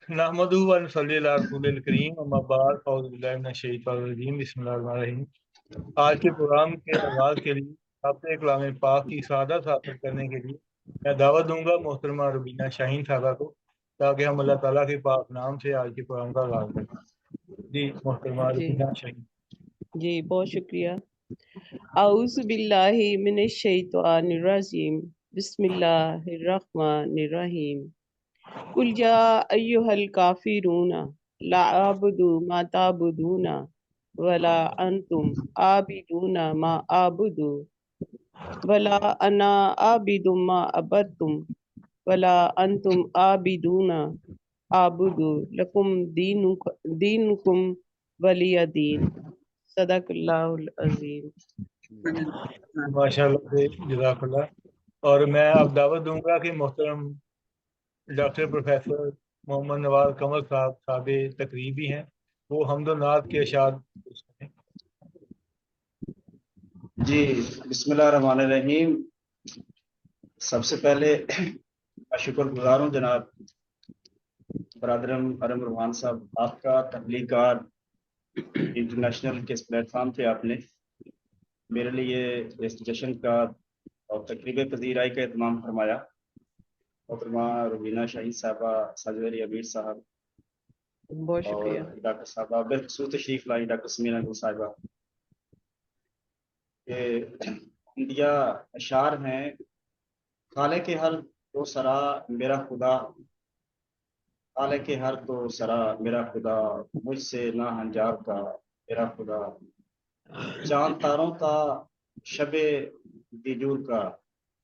नहमदुहु व नसल्ली अला रसूलिल करीम अम्मा बाद औज़ु बिल्लाहि मिनश शैतानिर रजीम बिस्मिल्लाहिर रहमानिर रहीम। आज के प्रोग्राम के आगाज़ के लिए आपसे कलाम पाक की सआदत हासिल करने के लिए मैं दावत दूंगा मोहतरमा रुबीना शाहीन साहबा को, ताकि हम अल्लाह ताला के पाक नाम से आज के प्रोग्राम का आगाज़ करें। जी मोहतरमा जी रुबीना शाहीन। जी बहुत शुक्रिया। आऊज़ु बिल्लाहि मिनश शैतानिर रजीम बिस्मिल्लाहिर रहमानिर रहीम। कुल या अय्युहल काफिरूना ला अबुदु मा ताबुदूना वला अंतुम आबिदूना मा आबुदु वला अना आबिदुम मा अबदतुम वला अंतुम आबिदूना आबुदु लकुम दीनुकुम वलिया दीन। सदक़ल्लाहुल अज़ीम। माशाअल्लाह से जज़ाकल्लाह। और मैं अब दावत दूंगा कि मोहतरम डॉक्टर प्रोफेसर मोहम्मद नवाज कमर साहब साहब तकरीबी हैं, वो हम्दो नात के अशार पेश करें। जी बिस्मिल्लाहिर्रहमानिर्रहीम। सबसे पहले मैं शुक्रगुजार हूँ जनाब बरादरम अरम रहमान साहब, आपका तबलीगार इंटरनेशनल के इस प्लेटफॉर्म पे आपने मेरे लिए इस जश्न का और तकरीब पजीराई का एहतमाम फरमाया। मोहतरमा रुबीना शाहीन साहबा, साजवेरी अमीर साहब बहुत शुक्रिया। और डॉक्टर साहबा बिलखसूस तशरीफ लाई, डॉक्टर समीना गुल साहिबा। ये इंडिया अशार हैं, खाले के हर दो सरा मेरा खुदा, खाले के हर दो सरा मेरा खुदा, मुझसे ना हंजार का मेरा खुदा, चांद तारों का शबे दिजूर का,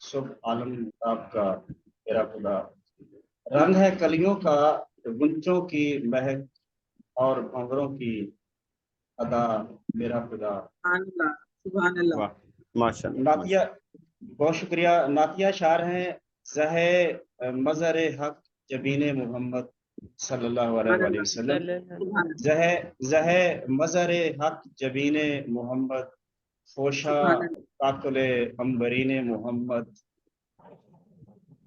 सुबह आलम ताब का मेरा खुदा, रंग है कलियों का गुंचों की महक और भंवरों की अदा मेरा खुदा। सुभान अल्लाह। वाह माशाअल्लाह। नातिया, बहुत शुक्रिया। नातिया शार हैं, ज़हे मज़र हक जबीन मोहम्मद सल्लल्लाहु अलैहि वसल्लम, ज़हे मज़र हक जबीन मोहम्मद, खोशा काकुले अंबरीन मोहम्मद,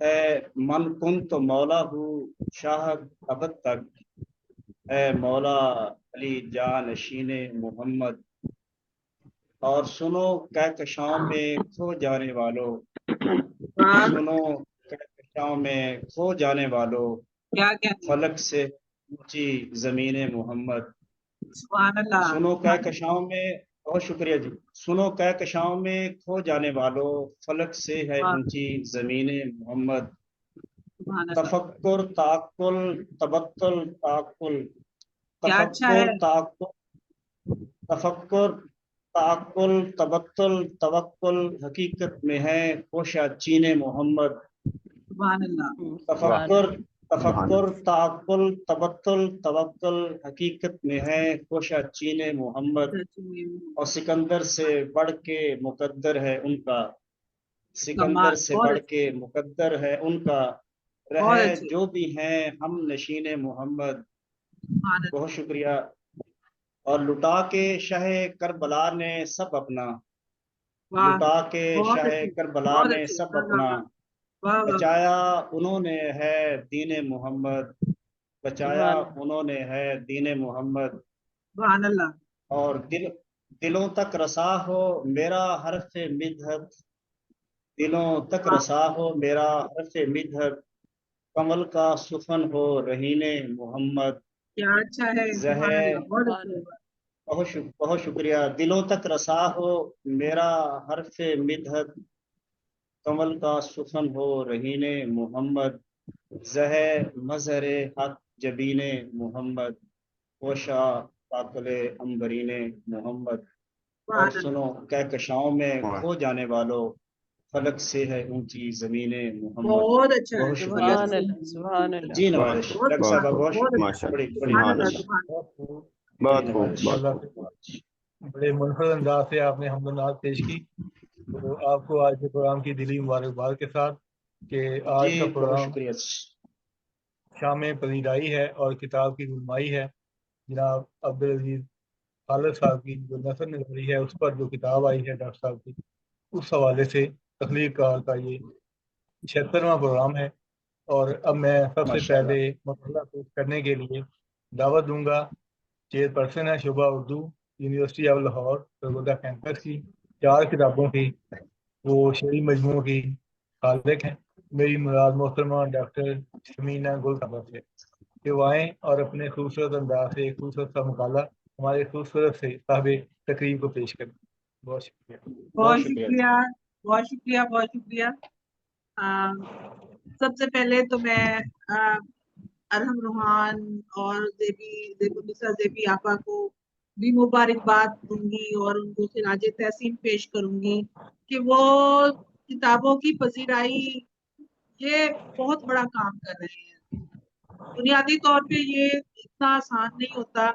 ए मन कुन तो मौला हूँ शाह अबद तक, ए मौला अली जान नशीन मोहम्मद। और सुनो कहकशां में खो जाने वालों, सुनो कहकशां में खो जाने वालों, क्या क्या फलक से ऊंची जमीन मोहम्मद। सुभान अल्लाह। सुनो कहकशां में, बहुत शुक्रिया जी। सुनो कहकशां में खो जाने वालों, फलक से है ऊंची जमीन मोहम्मद। सुभान अल्लाह। तफक्कुर ताकुल तबत्तुल ताकुल, क्या अच्छा है। तफक्कुर ताकुल, तफक्कुर ताकुल तबत्तुल तवक्कुल, हकीकत में है कोशा चीने मोहम्मद। सुभान अल्लाह। तफक्कुर तफक्कुर ताकुल तबत्तुल तवक्कुल, हकीकत में है कोशा चीने मोहम्मद। और सिकंदर से बढ़ के मुकद्दर है उनका, सिकंदर से बढ़ के मुकद्दर है उनका, रहे जो भी हैं हम नशीने मोहम्मद। बहुत शुक्रिया। और लुटा के शाह करबला ने सब अपना, लुटा के शाह करबला ने सब अपना, बचाया उन्होंने है दीन मोहम्मद, बचाया उन्होंने है दीन मोहम्मद। और दिलों तक रसा हो मेरा हर्फ मिदहत, दिलों तक रसा हो मेरा हर्फ मिदहत, कमल का सुफन हो रहीने मोहम्मद। क्या अच्छा है। बहुत शुक्रिया। दिलों तक रसा हो मेरा हर्फ मिदहत, कमल का सुफन हो रहीने मोहम्मद। ज़हे मज़हर हक जबीने मोहम्मद, कोशा काकुले अंबरीने मोहम्मद। और सुनो कहकशाओं में खो जाने वालों, फलक से है ऊंची जमीने मोहम्मद। बहुत अच्छा है। बहुत शुक्रिया जी नवाज़िश। डॉक्टर साहब बहुत शुक्रिया, बड़ी बड़ी बड़े मुनफरद अंदाज से आपने हमदनात पेश की, तो आपको आज के प्रोग्राम की दिली मुबारकबाद के साथ कि आज का प्रोग्राम शाम पजीराई है और किताब की रुलमाई है। जनाब अब्दुल अजीज खालिद साहब की जो नसर नगरी है उस पर जो किताब आई है डॉक्टर साहब की, उस हवाले से तख्लीक का ये 76वां प्रोग्राम है। اور اب میں سب سے ماشاءاللہ۔ پہلے مسئلہ پیش کرنے کے لیے دعوت دوں گا چیئرپرسن ہے شعبہ Urdu university of Lahore Sargodha campus کی، 4 کتابوں کی وہ شعری مجموعوں کی خالق ہیں، میری مراد محترمہ ڈاکٹر شمینہ گل صاحبہ سے، کہ وہ آئیں اور اپنے خوبصورت انداز سے ایک خوبصورت سا مقالہ ہمارے خوبصورت سے صاحب تقریب کو پیش کریں۔ بہت شکریہ۔ بہت شکریہ، بہت شکریہ، بہت شکریہ۔ سب سے پہلے تو میں ارحم روحان اور زیبونسا زیبی آپا کو بھی مبارکباد دوں گی اور ان کو خراج تحسین پیش کروں گی کہ وہ کتابوں کی پذیرائی یہ بہت بڑا کام کر رہے ہیں۔ بنیادی طور پہ یہ اتنا آسان نہیں ہوتا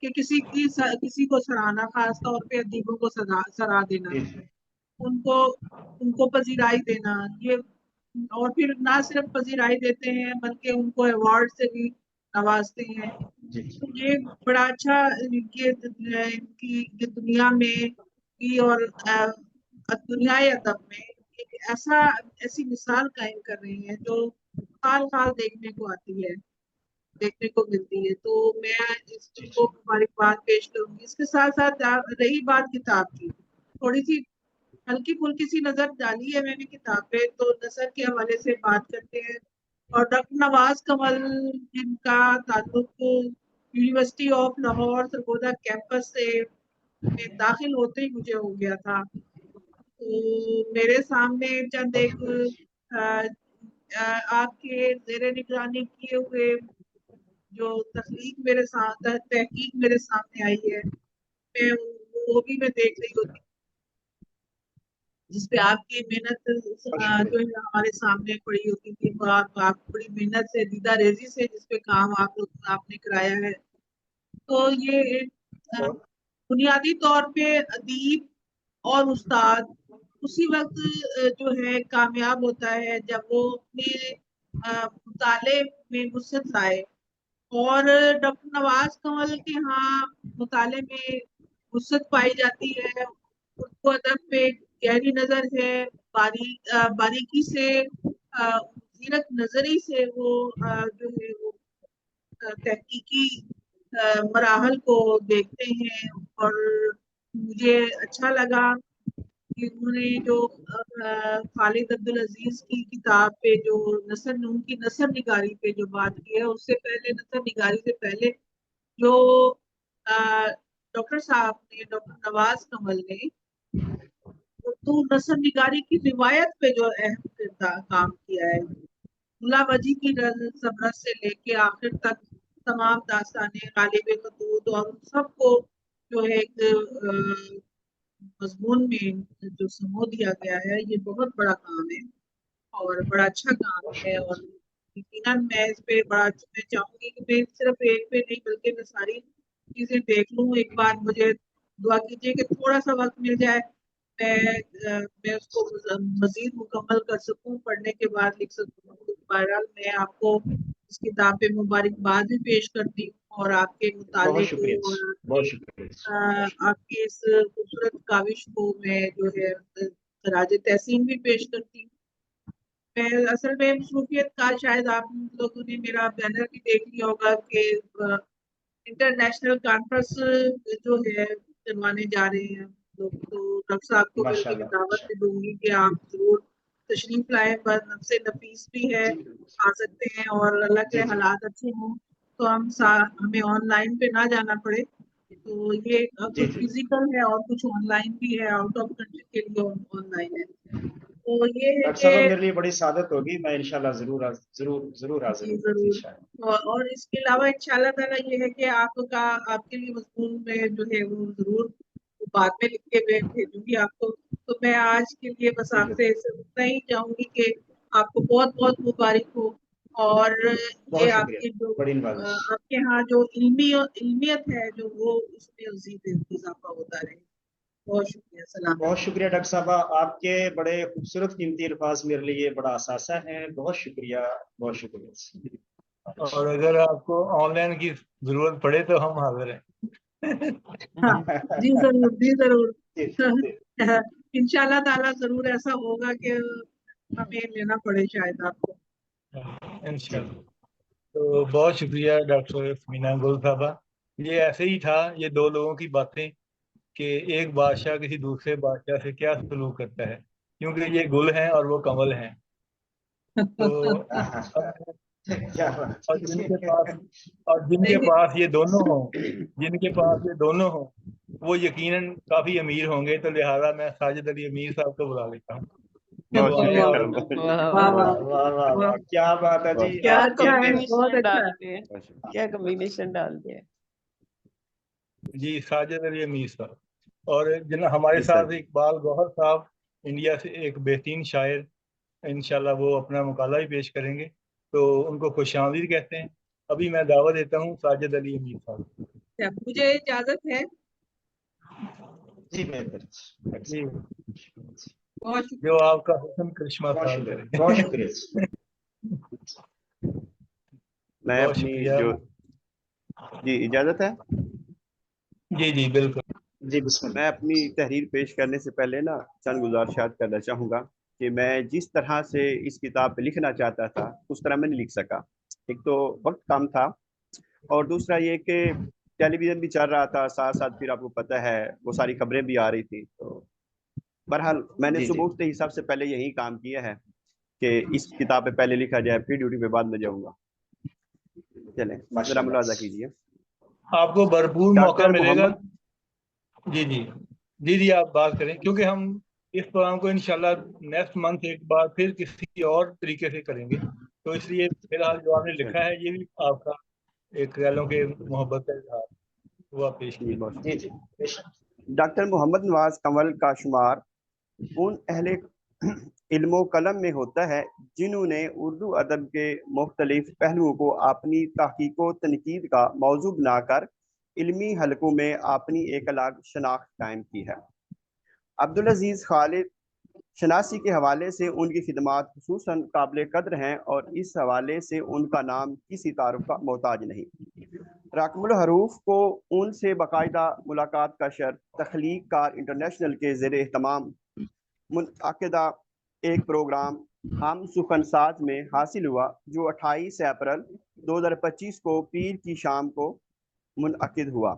کہ کسی کو سراہنا، خاص طور پہ ادیبوں کو سراہ دینا، ان کو پذیرائی دینا، یہ اور پھر نہ صرف پذیرائی دیتے ہیں بلکہ ان کو ایوارڈ سے بھی نوازتے ہیں۔ یہ بڑا اچھا کہ دنیا میں اور دنیائے ادب میں ایک ایسی مثال قائم کر رہے ہیں جو حال حال دیکھنے کو آتی ہے، دیکھنے کو ملتی ہے۔ تو میں اس کو مبارکباد پیش کروں گی۔ اس کے ساتھ ساتھ رہی بات کتاب کی، تھوڑی سی ہلکی پھلکی سی نظر ڈالی ہے میں نے کتاب پہ، تو نثر کے حوالے سے بات کرتے ہیں۔ اور ڈاکٹر نواز کمل جن کا تعلق university of Lahore Sargodha campus سے میں داخل ہوتے ہی مجھے ہو گیا تھا، تو میرے سامنے چند ایک آپ کے زیر نگرانی کیے ہوئے جو تحقیق میرے سامنے آئی ہے، وہ بھی میں دیکھ رہی ہوتی، جس پہ آپ کی محنت جو ہے ہمارے سامنے پڑی ہوتی تھی، آپ بڑی محنت سے دیدہ ریزی سے جس پہ کام آپ نے کرایا ہے۔ تو یہ ایک بنیادی طور پہ ادیب اور استاد اسی وقت جو ہے کامیاب ہوتا ہے جب وہ اپنے مطالعے میں وسعت لائے، اور ڈاکٹر نواز کمل کے ہاں مطالعے میں وسعت پائی جاتی ہے، ان کو ادب پہ گہری نظر ہے، باریکی سے زیرک نظری سے وہ جو ہے وہ تحقیقی مراحل کو دیکھتے ہیں۔ اور مجھے اچھا لگا کہ انہوں نے جو خالد عبدالعزیز کی کتاب پہ جو ان کی نثر نگاری پہ جو بات کی ہے، اس سے پہلے نثر نگاری سے پہلے جو ڈاکٹر صاحب نے، ڈاکٹر نواز کمل نے اردو نثر نگاری کی روایت پہ جو اہم کام کیا ہے، ملا وجی کی سبرت سے لے کے آخر تک تمام داستانیں، غالب خطوط اور ان سب کو جو ہے ایک مضمون میں جو سمو دیا گیا ہے، یہ بہت بڑا کام ہے اور بڑا اچھا کام ہے۔ اور یقیناً میں اس پہ میں چاہوں گی کہ میں صرف ایک پہ نہیں بلکہ میں ساری چیزیں دیکھ لوں۔ ایک بار مجھے دعا کیجیے کہ تھوڑا سا وقت مل جائے، میں اس کو مزید مکمل کر سکوں، پڑھنے کے بعد لکھ سکوں۔ بہرحال میں آپ کو اس کتاب پہ مبارکباد بھی پیش کرتی ہوں اور آپ کے مطالعے کو اور آپ کی اس خوبصورت کاوش کو میں جو ہے خراج تحسین بھی پیش کرتی ہوں۔ میں اصل میں مصروفیت کا شاید آپ لوگوں نے میرا بینر بھی دیکھ لیا ہوگا کہ انٹرنیشنل کانفرنس جو ہے کروانے جا رہے ہیں لوگ، تو ڈاکٹر صاحب کو میں یہ دعوت بھی دوں گی کہ آپ ضرور تشریف لائیں، پر نفس نفیس بھی ہے، آ سکتے ہیں، اور اللہ کے حالات اچھے ہوں تو ہمیں آن لائن پہ نہ جانا پڑے۔ تو یہ کچھ فزیکل ہے اور کچھ آن لائن بھی ہے، آؤٹ آف کنٹری کے لیے آن لائن ہے۔ تو یہ ہے کہ میرے لیے بڑی سعادت ہوگی، میں انشاءاللہ ضرور حاضر جی ہوں۔ ضرور۔ اور اس کے علاوہ انشاءاللہ تعالیٰ یہ ہے کہ آپ کے لیے مضمون میں جو ہے وہ ضرور بعد میں لکھ کے میں بھیجوں گی آپ کو۔ تو میں آج کے لیے بس آپ سے اتنا ہی چاہوں گی کہ آپ کو بہت بہت مبارک ہو، اور یہ آپ کے جو آپ کے ہاں جو علمیت ہے جو وہ اس میں مزید اضافہ ہوتا رہے۔ بہت شکریہ، سلام۔ بہت شکریہ ڈاکٹر صاحبہ، آپ کے بڑے خوبصورت قیمتی الفاظ میرے لیے بڑا اثاثہ ہیں، بہت شکریہ، بہت شکریہ۔ اور اگر آپ کو آن لائن کی ضرورت پڑے تو ہم حاضر ہیں۔ ہاں جی ضرور، جی ضرور، انشاءاللہ تعالیٰ ضرور ایسا ہوگا کہ ہمیں لینا پڑے شاید آپ کو۔ इंशाल्लाह। तो बहुत शुक्रिया डॉक्टर मीना गुल साहबा। ये ऐसे ही था, ये दो लोगों की बातें कि एक बादशाह किसी दूसरे बादशाह से क्या सलूक करता है, क्योंकि ये गुल हैं और वो कमल हैं। तो क्या बात और है। जिनके पास ये दोनों हों, जिनके पास ये दोनों हों, वो यकीनन काफी अमीर होंगे। तो लिहाजा मैं साजिद अली अमीर साहब को बुला लेता हूँ कि वो आए और वाह वाह वाह वाह वाह वाह, क्या बात है जी। क्या आप अच्छा है, इनके बहुत कॉम्बिनेशन अच्छा डाल है। दिए, क्या कॉम्बिनेशन डाल दिया। जी साजिद अली अमीर साहब। और जिन हमारे जी सर। साथ इकबाल गौहर साहब, इंडिया से एक बेहतरीन शायर, इंशाल्लाह वो अपना मुकाला भी पेश करेंगे, तो उनको खुशामदीद कहते हैं। अभी मैं दावा देता हूँ साजिद अली अमीर साहब। अच्छा, मुझे इजाजत है। जी बेहतर जी, बहुत जो शुक्रिया। आपका हुस्न करिश्मा बहुत साल शुक्रिया, करे। बहुत शुक्रिया। मैं बहुत अपनी शुक्रिया। जो जी इजाजत है, जी जी बिल्कुल। जी बिस्मिल्लाह। मैं अपनी तहरीर पेश करने से पहले ना चंद गुजारिशात करना चाहूँगा कि मैं जिस तरह से इस किताब पे लिखना चाहता था उस तरह मैं नहीं लिख सका। एक तो वक्त कम था, और दूसरा ये कि टेलीविज़न भी चल रहा था साथ साथ, फिर आपको पता है वो सारी खबरें भी आ रही थी। तो बहरहाल मैंने जी जी सुबह उठते ही सबसे पहले यही काम किया है कि इस किताब पे पहले लिखा जाए, फिर ड्यूटी पे बाद में जाऊँगा। चलें ज़रा माशाल्लाह। मुलाजा कीजिए। आपको भरपूर मौका डॉक्टर मिलेगा। मोहम्मद जी जी जी जी आप बात करें, क्योंकि हम इस प्रोग्राम को इंशाल्लाह नेक्स्ट मंथ एक बार फिर किसी और तरीके से करेंगे। तो इसलिए फिलहाल जो आपने लिखा है ये भी आपका एक कह लो कि मोहब्बत का इजहार, वो आप पेश जी कीजिए। बहुत जी जी बेशक। डॉक्टर मोहम्मद नवाज कंवल का शुमार उन अहले इल्मो कलम में होता है जिन्होंने उर्दू अदब के मुख्तलिफ पहलुओं को अपनी तहकीक व तनकीद का मौजू बनाकर इल्मी हलकों में अपनी एक अलग शनाख्त कायम की है। अब्दुल अजीज़ खालिद शनासी के हवाले से उनकी खिदमात खुसूसन काबिल कद्र हैं, और इस हवाले से उनका नाम किसी तारुफ का मोहताज नहीं। राकमुल हरूफ को उनसे बाकायदा मुलाकात का शर्त तख्लीक कार इंटरनेशनल के ज़ेर एहतमाम मुनअक़िदा एक प्रोग्राम हम सुखन साथ में हासिल हुआ, जो 28 अप्रैल 2025 को पीर की शाम को मुनअक़िद हुआ।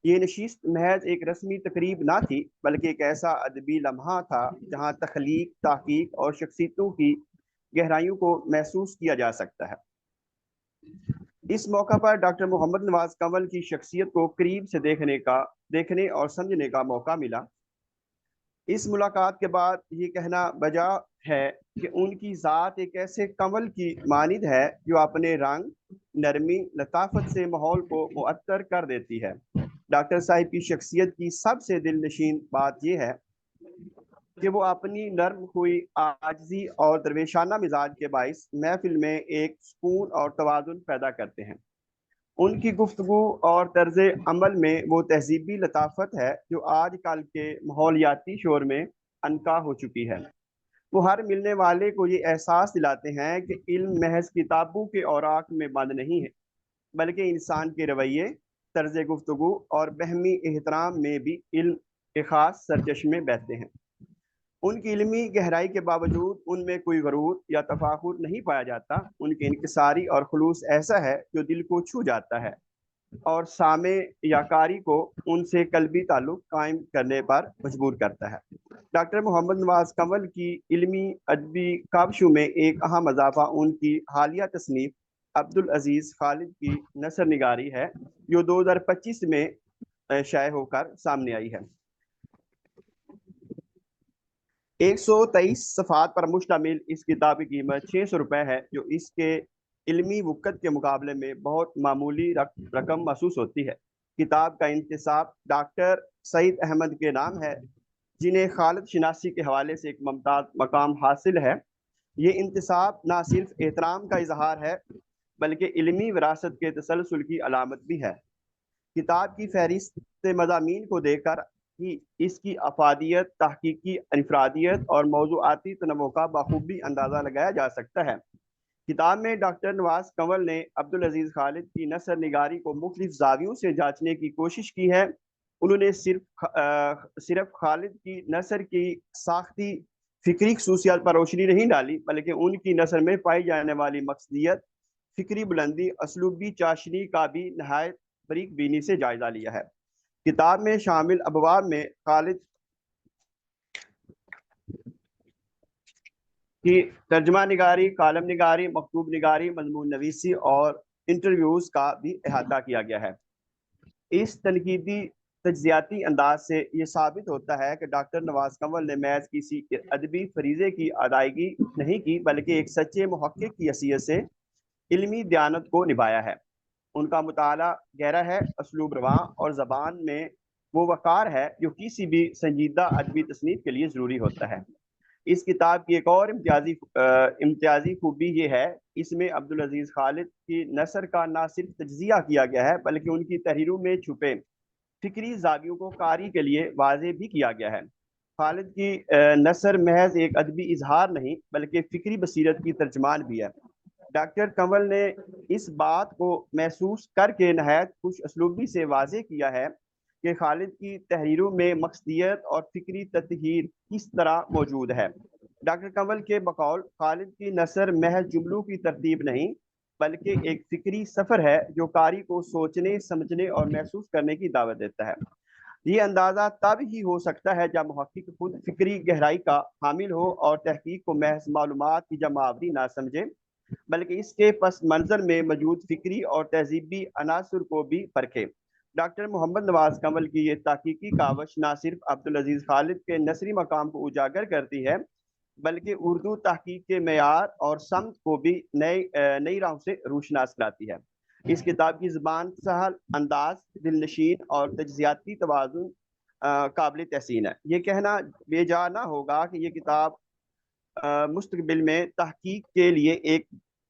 ये नशिस्त महज एक रस्मी तकरीब ना थी, बल्कि एक ऐसा अदबी लम्हा था जहाँ तख्लीक, तहकीक और शख्सियतों की गहराइयों को महसूस किया जा सकता है। इस मौका पर डॉक्टर मोहम्मद नवाज कंवल की शख्सियत को करीब से देखने और समझने का मौका मिला। इस मुलाकात के बाद ये कहना बजा है कि उनकी ज़ात एक ऐसे कंवल की मानिद है जो अपने रंग, नरमी, लताफत से माहौल को मुअत्तर कर देती है। डॉक्टर साहिब की शख्सियत की सबसे दिलनशीन बात यह है कि वो अपनी नर्म हुई आजिज़ी और दरवेशाना मिजाज के बाइस महफिल में एक सुकून और तवाज़ुन पैदा करते हैं। उनकी गुफ्तगू और तर्ज अमल में वो तहजीबी लताफत है जो आजकल के माहौलियाती शोर में अनका हो चुकी है। वो हर मिलने वाले को ये एहसास दिलाते हैं कि इल्म महज किताबों के औराक में बंद नहीं है, बल्कि इंसान के रवैये, तर्ज गुफ्तगू और बहमी एहतराम में भी इल्म के ख़ास सरचश्मे बहते हैं। उनकी इल्मी गहराई के बावजूद उनमें कोई गरूर या तफाखुर नहीं पाया जाता। उनकी इनकिसारी और खुलूस ऐसा है जो दिल को छू जाता है और सामे या कारी को उनसे कल्बी ताल्लुक कायम करने पर मजबूर करता है। डॉक्टर मोहम्मद नवाज कंवल की इल्मी अदबी काबशों में एक अहम इजाफा उनकी हालिया तसनीफ अब्दुल अजीज़ खालिद की नसर निगारी है, जो 2025 में शाये होकर सामने आई है। 123 सफ़ात पर मुश्तमिल इस किताब की कीमत 600 रुपये है, जो इसके इल्मी वक़्त के मुकाबले में बहुत मामूली रकम महसूस होती है। किताब का इंतसाब डॉक्टर सईद अहमद के नाम है, जिन्हें खालिद शनासी के हवाले से एक मुमताज़ मकाम हासिल है। ये इंतसाब ना सिर्फ एहतराम का इजहार है, बल्कि इल्मी विरासत के तसलसल की अलामत भी है। किताब की फहरिस्त मज़ामीन को देखकर ही इसकी अफादियत, तहकीकी इनफरादियत और मौज़ूआती तनव्वुं का बखूबी अंदाज़ा लगाया जा सकता है। किताब में डॉक्टर नवाज कंवल ने अब्दुल अजीज़ खालिद की नसर निगारी को मुख्तलिफ ज़ावियों से जांचने की कोशिश की है। उन्होंने सिर्फ खालिद की नसर की साख्ती फिक्री खसूसियात पर रोशनी नहीं डाली, बल्कि उनकी नसर में पाई जाने वाली मकसदियत, फिक्री बुलंदी, असलूबी चाशनी का भी नहायत बरीक बीनी से जायजा लिया है। किताब में शामिल अबवाब में खालिद की तर्जमा निगारी, कालम निगारी, मकतूब निगारी, मजमून नवीसी और इंटरव्यूज का भी अहाता किया गया है। इस तनकीदी तज्जियाती अंदाज से ये साबित होता है कि डॉक्टर नवाज कंवल ने महज किसी अदबी फरीजे की अदायगी नहीं की, बल्कि एक सच्चे मुहक्किक की हैसियत से इल्मी दयानत को निभाया है। उनका मुताला गहरा है, असलूब रवां और ज़बान में वो वक़ार है जो किसी भी संजीदा अदबी तसनीफ के लिए ज़रूरी होता है। इस किताब की एक और इम्तियाजी खूबी ये है, इसमें अब्दुल अजीज़ खालिद की नसर का ना सिर्फ तज्जिया किया गया है, बल्कि उनकी तहरीरों में छुपे फिक्री ज़ावियों को कारी के लिए वाज़े भी किया गया है। खालिद की नसर महज एक अदबी इजहार नहीं, बल्कि फिक्री बसीरत की तर्जमान भी है। डॉक्टर कंवल ने इस बात को महसूस करके नहायत खुश असलूबी से वाज़े किया है कि खालिद की तहरीरों में मकसदियत और फिक्री तत्हीर किस तरह मौजूद है। डॉक्टर कंवल के बकौल खालिद की नसर महज जुमलों की तरतीब नहीं, बल्कि एक फिक्री सफ़र है जो कारी को सोचने, समझने और महसूस करने की दावत देता है। ये अंदाज़ा तब ही हो सकता है जब मुहक्किक खुद फिक्री गहराई का हामिल हो और तहकीक को महज मालूमात की जमावरी ना समझे, बल्कि इसके पस मंजर में मौजूद फिक्री और तहजीबी अनासर को भी परखे। डॉक्टर मोहम्मद नवाज कंवल की ये तहकीकी कावश ना सिर्फ अब्दुल अजीज़ खालिद के नसरी मकाम को उजागर करती है, बल्कि उर्दू तहकीक के मेयार और समत को भी नई राहों से रोशनास कराती है। इस किताब की ज़बान सहल अंदाज, दिलनशीन और तज्जियाती तवाज़ुन काबिल तहसीन है। ये कहना बेजा ना होगा कि ये किताब मुस्तकबिल में तहकीक के लिए एक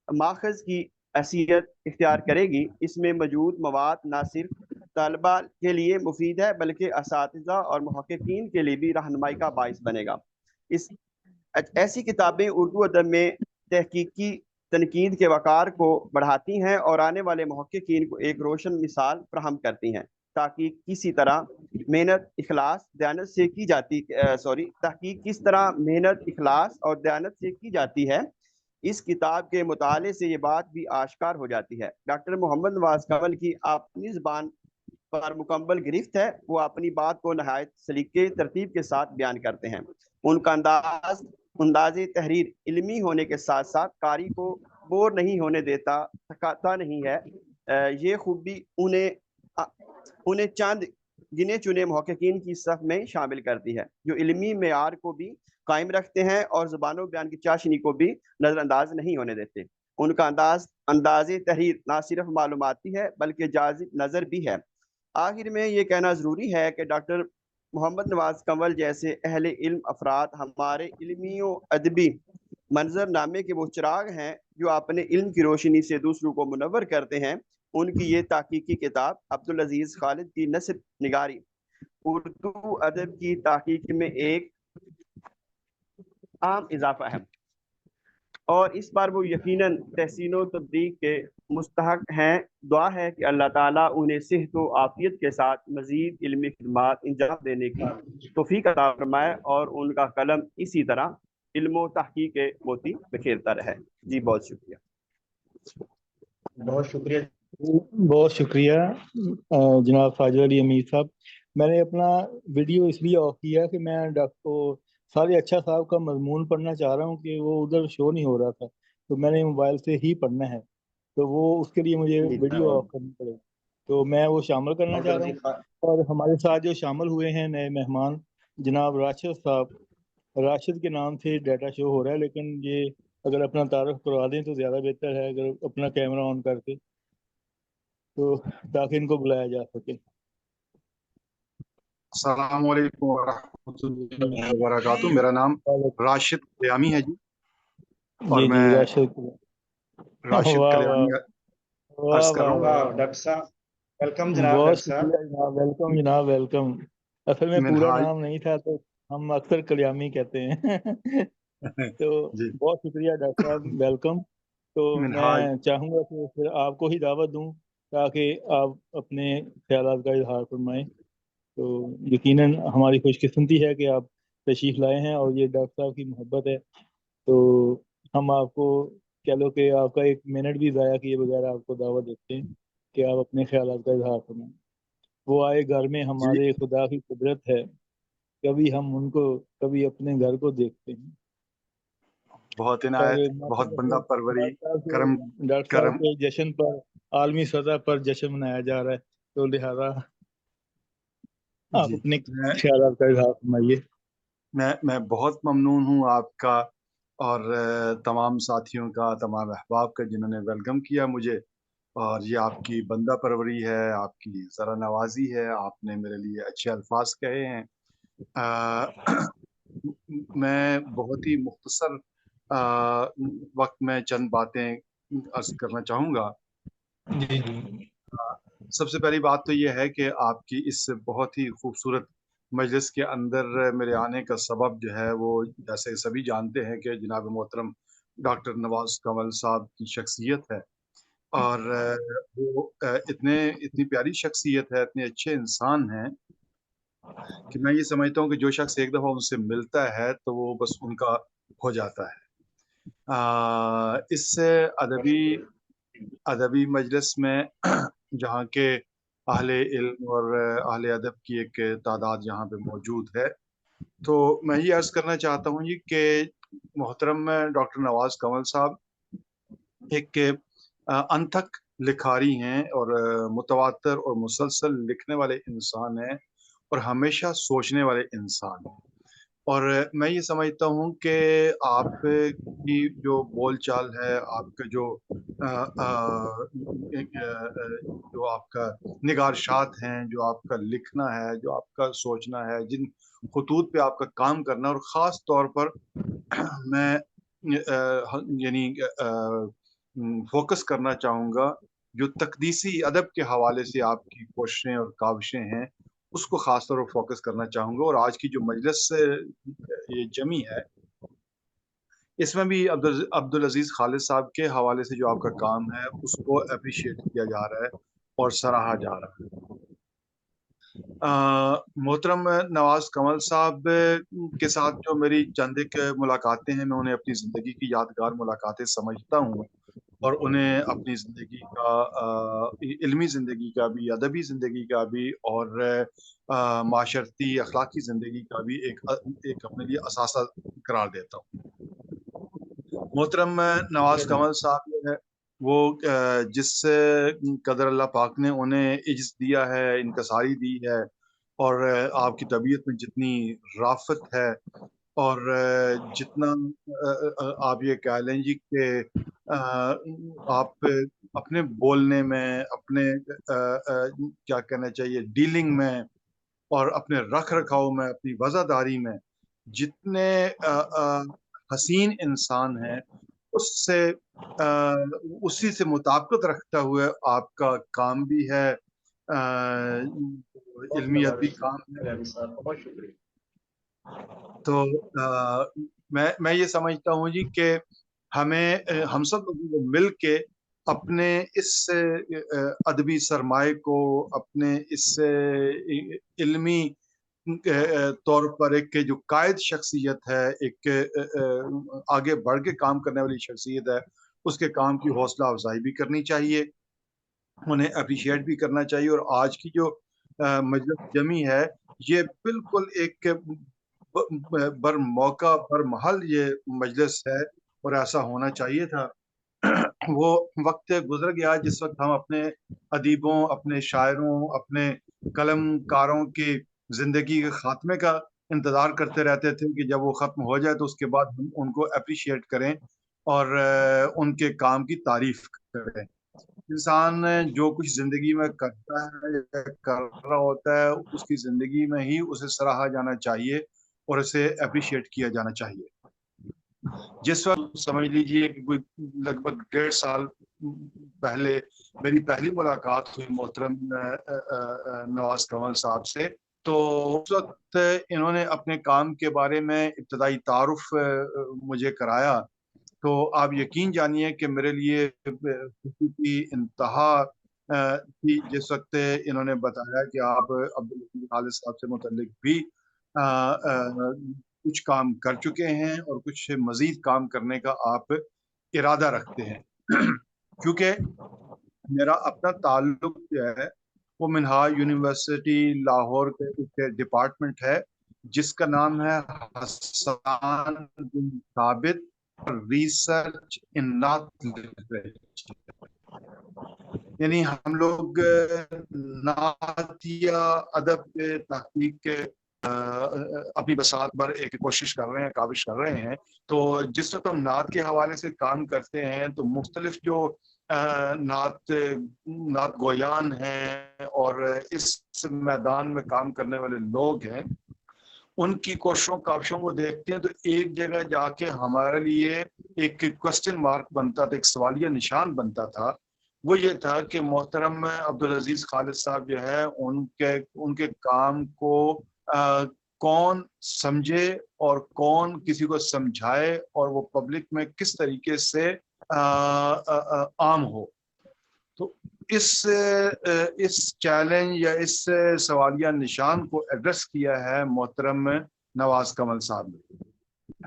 माखज़ की हैसियत इख्तियार करेगी। इसमें मौजूद मवाद ना सिर्फ तलबा के लिए मुफीद है, बल्कि असातिज़ा और मुहक्किकीन के लिए भी रहनुमाई का बाइस बनेगा। ऐसी किताबें उर्दू अदब में तहकीकी तनकीद के वक़ार को बढ़ाती हैं और आने वाले मुहक्किकीन को एक रोशन मिसाल फराहम करती हैं, ताकि किसी तरह मेहनत इखलास दयानत से की जाती तहकीक किस तरह मेहनत इखलास और दयानत से की जाती है, इस किताब के मुताले से ये बात भी आश्कार हो जाती है। डॉक्टर मोहम्मद नवाज कंवल की अपनी ज़बान पर मुकम्मल गिरफ्त है। वो अपनी बात को नहायत सलीके तरतीब के साथ बयान करते हैं। उनका अंदाज़े तहरीर इल्मी होने के साथ साथ कारी को बोर नहीं होने देता, थकाता नहीं है। ये खूबी उन्हें चंद गिने चुने मुहक्किकीन की सफ में शामिल करती है, जो इल्मी मेयार को भी कायम रखते हैं और ज़ुबान बयान की चाशनी को भी नज़रअंदाज नहीं होने देते। उनका अंदाज़े तहरीर ना सिर्फ मालूमाती है, बल्कि जाज़िब नज़र भी है। आखिर में ये कहना ज़रूरी है कि डॉक्टर मोहम्मद नवाज कंवल जैसे अहले इल्म अफराद हमारे इल्मी व अदबी मंजरनामे के वो चिराग हैं जो अपने इल्म की रोशनी से दूसरों को मुनव्वर करते हैं। उनकी ये तहकीकी किताब अब्दुल अजीज़ खालिद की नसर निगारी उर्दू अदब की तहकीक में एक आम इजाफा है, और इस बार वो यकीनन तहसीन व तब्दील के मुस्तहक हैं। दुआ है कि अल्लाह ताला उन्हें सेहत व आफियत के साथ मज़ीद इल्मी खिदमात इंजाम देने की तौफीक अता फरमाए और उनका कलम इसी तरह इल्म व तहकीक के मोती बिखेरता रहे। जी बहुत शुक्रिया। बहुत शुक्रिया। बहुत शुक्रिया जनाब फाजिल अली अमीर साहब। मैंने अपना वीडियो इसलिए ऑफ किया कि मैं डॉक्टर सारे अच्छा साहब का मजमून पढ़ना चाह रहा हूँ कि वो उधर शो नहीं हो रहा था, तो मैंने मोबाइल से ही पढ़ना है, तो वो उसके लिए मुझे वीडियो ऑफ करनी पड़ेगी, तो मैं वो शामिल करना चाह रहा हूँ। और हमारे साथ जो शामिल हुए हैं नए मेहमान जनाब राशिद साहब, राशिद के नाम से डाटा शो हो रहा है, लेकिन ये अगर अपना तारुफ करवा दें तो ज़्यादा बेहतर है, अगर अपना कैमरा ऑन करके, तो ताकि इनको बुलाया जा सके। अस्सलाम वालेकुम वरहमतुल्लाहि वबरकातुहू। मेरा नाम राशिद कल्यामी है जी, और जी मैं राशिद कल्यामी अर्ज कर रहा हूँ। डॉक्टर साहब वेलकम जनाब। बहुत डॉक्टर साहब शुक्रिया जनाब, वेलकम जनाब, वेलकम। असल में पूरा मिनहाज नाम नहीं था, तो हम अक्सर कल्यामी कहते हैं तो जी बहुत शुक्रिया डॉक्टर साहब, वेलकम। तो मिनहाज मैं चाहूँगा कि फिर आपको ही दावत दूं ताकि आप अपने ख्यालात का इजहार फरमाएं। तो यकीनन हमारी खुशकिस्मती है कि आप تشریف لائے ہیں اور یہ ڈاکٹر صاحب کی محبت ہے، تو ہم آپ کو کہہ لو کہ آپ کا 1 منٹ بھی ضائع کیے بغیر آپ کو دعوت دیتے ہیں کہ آپ اپنے خیالات کا اظہار فرمائیں۔ وہ آئے گھر میں، جی ہمارے خدا کی قدرت ہے، کبھی ہم ان کو کبھی اپنے گھر کو دیکھتے ہیں۔ بہت اور عنایت، بہت ماشاءاللہ بندہ پروری، ڈاکٹر کرم۔ صاحب کے جشن پر عالمی سطح پر جشن منایا جا رہا ہے، تو لہذا آپ جی اپنے خیالات کا اظہار فرمائیے۔ میں بہت ممنون ہوں آپ کا اور تمام ساتھیوں کا، تمام احباب کا جنہوں نے ویلکم کیا مجھے، اور یہ آپ کی بندہ پروری ہے، آپ کی ذرا نوازی ہے، آپ نے میرے لیے اچھے الفاظ کہے ہیں۔ میں بہت ہی مختصر وقت میں چند باتیں عرض کرنا چاہوں گا۔ جی جی سب سے پہلی بات تو یہ ہے کہ آپ کی اس بہت ہی خوبصورت مجلس کے اندر میرے آنے کا سبب جو ہے وہ، جیسے سبھی جانتے ہیں کہ جناب محترم ڈاکٹر نواز کنول صاحب کی شخصیت ہے، اور وہ اتنی پیاری شخصیت ہے، اتنے اچھے انسان ہیں کہ میں یہ سمجھتا ہوں کہ جو شخص ایک دفعہ ان سے ملتا ہے تو وہ بس ان کا ہو جاتا ہے۔ اس سے ادبی مجلس میں جہاں کے اہل علم اور اہل ادب کی ایک تعداد یہاں پہ موجود ہے، تو میں یہ عرض کرنا چاہتا ہوں جی کہ محترم ڈاکٹر نواز کنول صاحب ایک انتھک لکھاری ہیں اور متواتر اور مسلسل لکھنے والے انسان ہیں اور ہمیشہ سوچنے والے انسان ہیں، اور میں یہ سمجھتا ہوں کہ آپ کی جو بول چال ہے، آپ کا جو آپ کا نگارشات ہیں، جو آپ کا لکھنا ہے، جو آپ کا سوچنا ہے، جن خطوط پہ آپ کا کام کرنا، اور خاص طور پر میں یعنی فوکس کرنا چاہوں گا جو تقدیسی ادب کے حوالے سے آپ کی کوششیں اور کاوشیں ہیں، اس کو خاص طور پر فوکس کرنا چاہوں گا۔ اور آج کی جو مجلس یہ جمی ہے، اس میں بھی عبدالعزیز خالد صاحب کے حوالے سے جو آپ کا کام ہے اس کو اپریشیٹ کیا جا رہا ہے اور سراہا جا رہا ہے۔ محترم نواز کنول صاحب کے ساتھ جو میری چند ایک ملاقاتیں ہیں، میں انہیں اپنی زندگی کی یادگار ملاقاتیں سمجھتا ہوں، اور انہیں اپنی زندگی کا، علمی زندگی کا بھی، ادبی زندگی کا بھی، اور معاشرتی اخلاقی زندگی کا بھی ایک اپنے لیے اثاثہ قرار دیتا ہوں۔ محترم نواز کنول صاحب جو ہے وہ جس قدر اللہ پاک نے انہیں عجز دیا ہے، انکساری دی ہے، اور آپ کی طبیعت میں جتنی رافت ہے، اور جتنا آپ یہ کہہ لیں جی کہ آپ اپنے بولنے میں، اپنے کیا کہنا چاہیے، ڈیلنگ میں، اور اپنے رکھ رکھاؤ میں، اپنی وزاداری میں جتنے حسین انسان ہیں، اسی سے مطابقت رکھتا ہوئے آپ کا کام بھی ہے، علمی ادبی کام ہے۔ بہت شکریہ۔ تو میں یہ سمجھتا ہوں جی کہ ہم سب لوگوں کو مل کے اپنے اس ادبی سرمائے کو، اپنے اس علمی طور پر ایک جو قائد شخصیت ہے، ایک آگے بڑھ کے کام کرنے والی شخصیت ہے، اس کے کام کی حوصلہ افزائی بھی کرنی چاہیے، انہیں اپریشیٹ بھی کرنا چاہیے۔ اور آج کی جو مجلس جمی ہے، یہ بالکل ایک بر موقع بر محل یہ مجلس ہے، اور ایسا ہونا چاہیے تھا۔ وہ وقت گزر گیا جس وقت ہم اپنے ادیبوں، اپنے شاعروں، اپنے قلم کاروں کی زندگی کے خاتمے کا انتظار کرتے رہتے تھے کہ جب وہ ختم ہو جائے تو اس کے بعد ہم ان کو اپریشیٹ کریں اور ان کے کام کی تعریف کریں۔ انسان جو کچھ زندگی میں کرتا ہے، کر رہا ہوتا ہے، اس کی زندگی میں ہی اسے سراہا جانا چاہیے اور اسے اپریشیٹ کیا جانا چاہیے۔ جس وقت سمجھ لیجئے کہ کوئی لگ بھگ 1.5 سال پہلے میری پہلی ملاقات ہوئی محترم نواز کنول صاحب سے، تو اس وقت انہوں نے اپنے کام کے بارے میں ابتدائی تعارف مجھے کرایا، تو آپ یقین جانیے کہ میرے لیے خوشی کی انتہا تھی جس وقت انہوں نے بتایا کہ آپ عبدالعزیز خالد صاحب سے متعلق بھی कुछ काम कर चुके हैं और कुछ मजीद काम करने का आप इरादा रखते हैं। क्योंकि मेरा अपना ताल्लुक जो है वो मिनहाज यूनिवर्सिटी लाहौर के एक डिपार्टमेंट है जिसका नाम है हसन बिन साबित रिसर्च इन नात लिटरेचर। यानी हम लोग नात या अदब के तहकीक के अपनी बसात पर एक कोशिश कर रहे हैं, काविश कर रहे हैं। तो जिस वक्त हम नात के हवाले से काम करते हैं तो मुख्तलिफ जो नात गोयान हैं और इस मैदान में काम करने वाले लोग हैं, उनकी कोशिशों काविशों को देखते हैं तो एक जगह जाके हमारे लिए एक क्वेश्चन मार्क बनता था, एक सवालिया निशान बनता था। वो ये था कि मोहतरम अब्दुल अजीज खालिद साहब जो है उनके काम को कौन समझे और कौन किसी को समझाए और वो पब्लिक में किस तरीके से आम हो। तो इस चैलेंज या इस सवालिया निशान को एड्रेस किया है मोहतरम नवाज कमल साहब ने।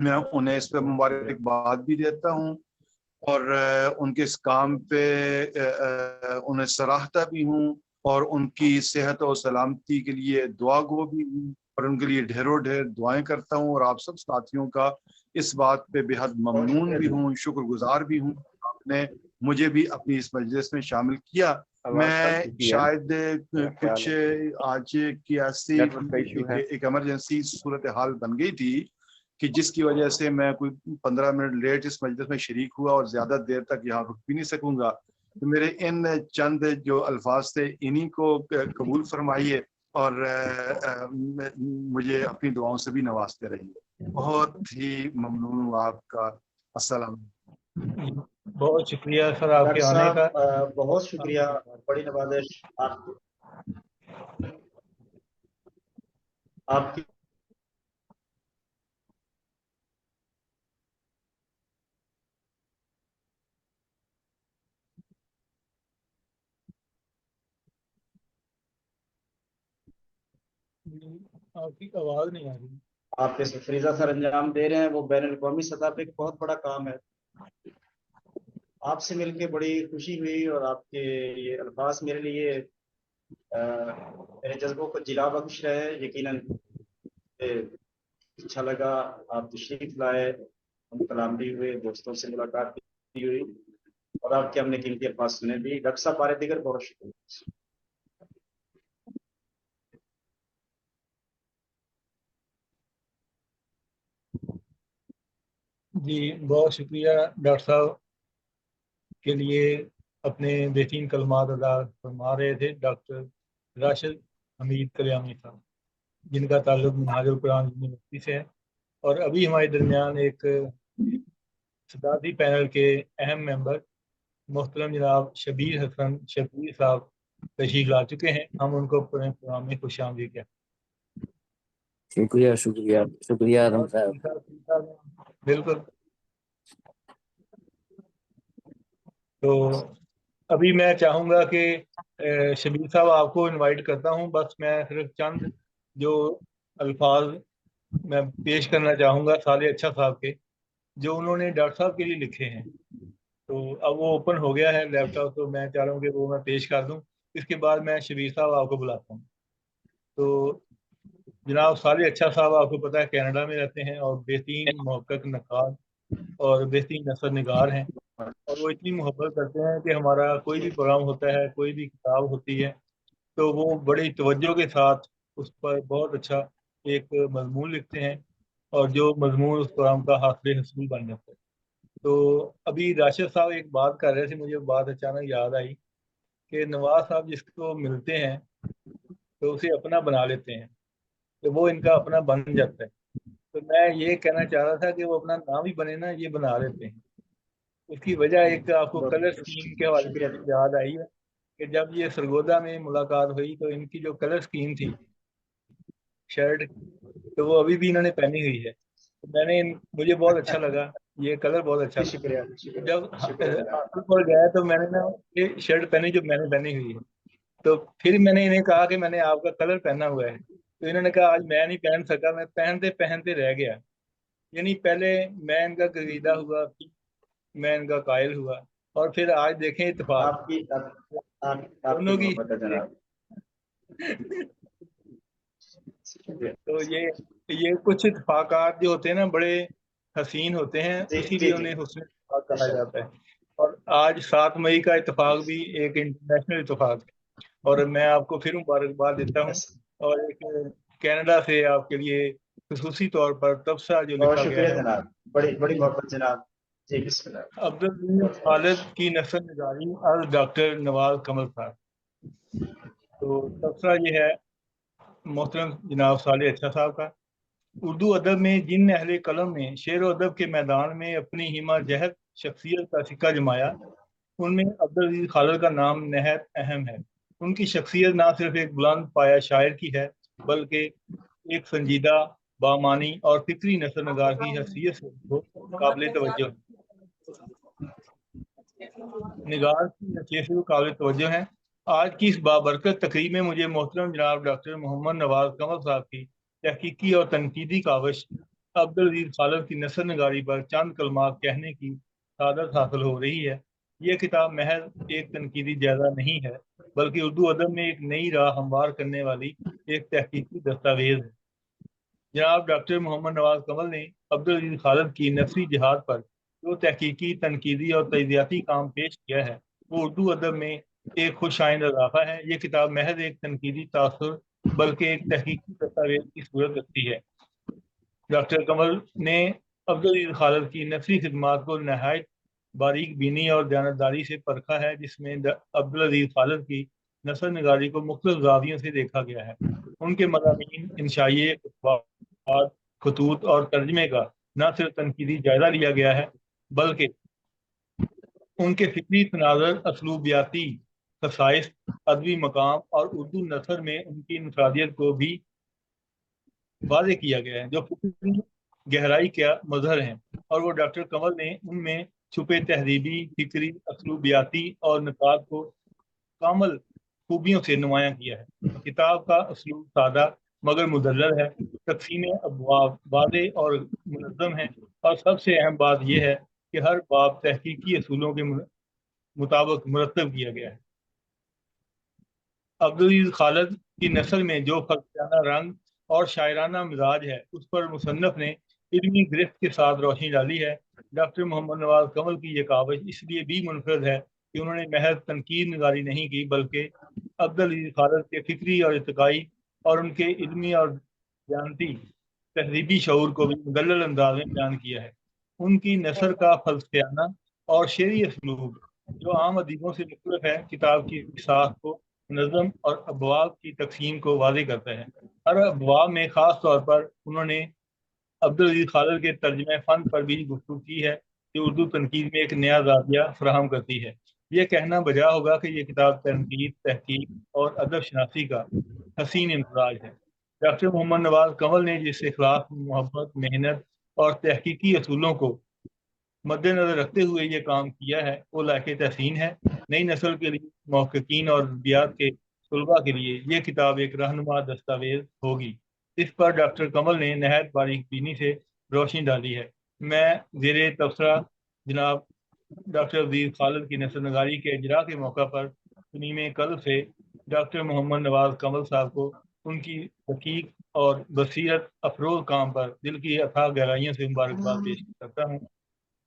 मैं उन्हें इस पर मुबारकबाद भी देता हूँ और उनके इस काम पे उन्हें सराहता भी हूँ और उनकी सेहत और सलामती के लिए दुआ गो भी हूँ और उनके लिए ढेरों ढेर दुआएं करता हूँ। और आप सब साथियों का इस बात पे बेहद ममनून भी हूँ, शुक्रगुजार भी हूँ, आपने मुझे भी अपनी इस मजलिस में शामिल किया। मैं शायद कुछ आज की ऐसी एक इमरजेंसी सूरत हाल बन गई थी कि जिसकी वजह से मैं कोई 15 मिनट लेट इस मजलिस में शरीक हुआ और ज्यादा देर तक यहाँ रुक भी नहीं सकूंगा। तो मेरे इन चंद जो अल्फाज थे इन्हीं को कबूल फरमाइए और मुझे अपनी दुआओं से भी नवाजते रहिए। बहुत ही ममनून हूँ आपका। अस्सलाम। बहुत शुक्रिया सर आपके आने का। बहुत शुक्रिया, बड़ी नवाजिश आपकी। आपकी आवाज नहीं आ रही। आप इस फरीजा सर अंजाम दे रहे हैं वो बैनुल अक़वामी सतह पे एक बहुत बड़ा काम है। आपसे मिलके बड़ी खुशी हुई और आपके ये अल्फाज मेरे लिए मेरे जज्बों को जिला बख्श रहे। यकीनन अच्छा लगा, आप तशरीफ लाए, हम कलाम भी हुए, दोस्तों से मुलाकात भी हुई और आपके हमने कीमती अल्फाज सुने भी। डॉक्टर साहब बारे दिगर बहुत शुक्रिया। जी बहुत शुक्रिया डॉक्टर साहब के लिए अपने बेहतरीन कलमात अदा फरमा रहे थे डॉक्टर राशिद हमीद कल्याणी साहब, जिनका ताल्लुक मिनहाजुल कुरान यूनिवर्सिटी से है और अभी हमारे दरमियान एक सदाती पैनल के अहम मेंबर मोहतरम जनाब शबीर हसन शबीर साहब तशरीफ ला चुके हैं। हम उनको अपने प्रोग्राम में खुशामदीद कहते हैं। शुक्रिया शुक्रिया शुक्रिया आदम साहब। बिल्कुल। तो अभी मैं चाहूँगा कि शबीर साहब आपको इनवाइट करता हूँ। बस मैं सिर्फ चंद जो अल्फाज मैं पेश करना चाहूँगा साले अच्छा साहब के, जो उन्होंने डॉक्टर साहब के लिए लिखे हैं। तो अब वो ओपन हो गया है लैपटॉप, तो मैं चाह रहा हूँ कि वो मैं पेश कर दूँ। इसके बाद मैं शबीर साहब आपको बुलाता हूँ। तो जनाब साले अच्छा साहब आपको पता है कनाडा में रहते हैं और बेहतरीन महक्कक नक़ाद और बेहतरीन नसर निगार हैं और वो इतनी मोहब्बत करते हैं कि हमारा कोई भी प्रोग्राम होता है, कोई भी किताब होती है तो वो बड़ी तवज्जो के साथ उस पर बहुत अच्छा एक मजमून लिखते हैं और जो मजमून उस प्रोग्राम का हासिल हसूल बन जाता है। तो अभी राशिद साहब एक बात कर रहे थे, मुझे बात अचानक याद आई कि नवाज साहब जिसको मिलते हैं तो उसे अपना बना लेते हैं, तो वो इनका अपना बन जाता है। तो मैं ये कहना चाह रहा था कि वो अपना नाम ही बने ना, ये बना लेते हैं। उसकी वजह एक आपको कलर स्कीम के हवाले से याद आई है कि जब ये सरगोदा में मुलाकात हुई तो इनकी जो कलर स्कीम थी शर्ट, तो वो अभी भी इन्होंने पहनी हुई है। तो मुझे बहुत अच्छा लगा, ये कलर बहुत अच्छा लगा। शुक्रिया जब हॉस्पिटल पर गया तो मैंने ना ये शर्ट पहनी जो मैंने पहनी हुई है। तो फिर मैंने इन्हें कहा कि मैंने आपका कलर पहना हुआ है, तो इन्होंने कहा आज मैं नहीं पहन सका, मैं पहनते पहनते रह गया। यानी पहले मैं इनका गरीदा हुआ, मैं इनका कायल हुआ, और फिर आज देखें इत्तेफाक आपकी दोनों की। मोहब्बत है जनाब। तो ये कुछ इत्तेफाकात जो होते हैं ना, बड़े हसीन होते हैं, इसीलिए उन्हें हुस्न इत्तेफाक कहा जाता है। और आज 7 मई का इत्तेफाक भी एक इंटरनेशनल इत्तेफाक है, और मैं आपको फिर मुबारकबाद देता हूँ। और एक कनाडा से आपके लिए खुसूसी तौर पर तबसरा जो लिखा गया है, जनाब, बड़ी बड़ी मोहब्बत जनाब। जी बिस्मिल्लाह। अब्दुल खालिद की नस्ल निगारी और डॉक्टर नवाज कमल साहब। तो तबसरा ये है मोहतरम जनाब साले अच्छा साहब का। उर्दू अदब में जिन अहले कलम ने शेर व अदब के मैदान में अपनी हिमा जहत शख्सियत का सिक्का जमाया, उनमें अब्दुल अजीज खालिद का नाम नहायत अहम है। उनकी शख्सियत न सिर्फ एक बुलंद पाया शायर की है, बल्कि एक संजीदा, बामानी और फिक्री नसर नगार की हैसियत से काबिल तवज्जो है। निगार की हैसियत से काबिल तवज्जो है। आज की इस बाबरकत तकरीब में मुझे मोहतरम जनाब डॉक्टर मोहम्मद नवाज कमल साहब की तहकीकी और तनकीदी काविश अब्दुल अजीज खालिद की नसर नगारी पर चंद कलमात कहने की सादत हासिल हो रही है। यह किताब महज एक तनकीदी जायजा नहीं है, बल्कि उर्दू अदब में एक नई राह हमवार करने वाली एक तहकीकी दस्तावेज है। जनाब डॉक्टर मोहम्मद नवाज कमल ने अब्दुल अजीज खालिद की नफसी जिहाद पर जो तहकीकी, तनकीदी और तजियाती काम पेश किया है, वो उर्दू अदब में एक खुश आइंद इजाफा है। ये किताब महज एक तनकीदी तासुर बल्कि एक तहकीकी दस्तावेज की सूरत रखती है। डॉक्टर कमल ने अब्दुल अजीज खालिद की नफसी खिदमात को नहायत बारीक बीनी और दयानतदारी से परखा है, जिसमें अब्दुल अजीज खालिद की नसर निगारी को मुख्तलिफ जावियों से देखा गया है। उनके मज़ामीन, इंशाइए, खतूत और तर्जमे का न सिर्फ तनकीदी जायजा लिया गया है, बल्कि उनके फिक्री तनाज़र, असलूबियाती खसाइस, अदबी मकाम और उर्दू नसर में उनकी इंफरादियत को भी वाज़े किया गया है, जो फिक्री गहराई का मजहर हैं। और वो डॉक्टर कमल ने उनमें छुपे तहजीबी, फिक्री, असलूबियाती और निकात को कामल खूबियों से नुमायां किया है। किताब का असलूब सादा मगर मुदल्लल है, तकसीम अबवाब वाज़े और मुनज़्ज़म है, और सबसे अहम बात यह है कि हर बाब तहकीकी असूलों के मुताबिक मुरतब किया गया है। अब्दुल अजीज खालिद की नस्ल में जो फलसफाना रंग और शायराना मिजाज है, उस पर मुसन्नफ ने इल्मी गिरफ्त के साथ रोशनी डाली है। डॉक्टर मोहम्मद नवाज कमल की ये काविश इसलिए भी मुनफरद है कि उन्होंने महज तनकीद निगारी नहीं की, बल्कि अब्दुल अजीज खालिद के फिक्री और इत्तकाई और उनके इल्मी और जानती तहजीबी शऊर को भी मुदल्लल अंदाज में बयान किया है। उनकी नसर का फलसफाना और शेरी असलूब जो आम अदीबों से मुख्तलिफ है, किताब की साख को, नज़म और अबवाब की तकसीम को वाज़े करता है। हर अबवाब में ख़ास तौर पर उन्होंने अब्दुल अजीज खालिद के तर्जमे फ़न पर भी गुफ्तगू की है, जो उर्दू तनकीद में एक नया ज़ाविया फराहम करती है। यह कहना बजा होगा कि यह किताब तनकीद, तहकीक और अदब शनासी का हसीन इम्तजाज है। डॉक्टर मोहम्मद नवाज कमल ने जिस इखलास, मोहब्बत, मेहनत और तहकीकी असूलों को मद्देनजर रखते हुए ये काम किया है, वो लायक तहसीन है। नई नस्ल के लिए, महक्कीन और बियात के तलबा के लिए ये किताब एक रहनुमा दस्तावेज होगी। इस पर डॉक्टर कमल ने नहायत बारीक बीनी से रोशनी डाली है। मैं ज़ेरे तबसरा जनाब डॉक्टर अजीज खालिद की नस्र नगारी के इजरा के मौका पर तनीम कल से डॉक्टर मोहम्मद नवाज कमल साहब को उनकी हकीक और बसीरत अफरोज काम पर दिल की अथाह गहराइयों से मुबारकबाद पेश करता हूँ।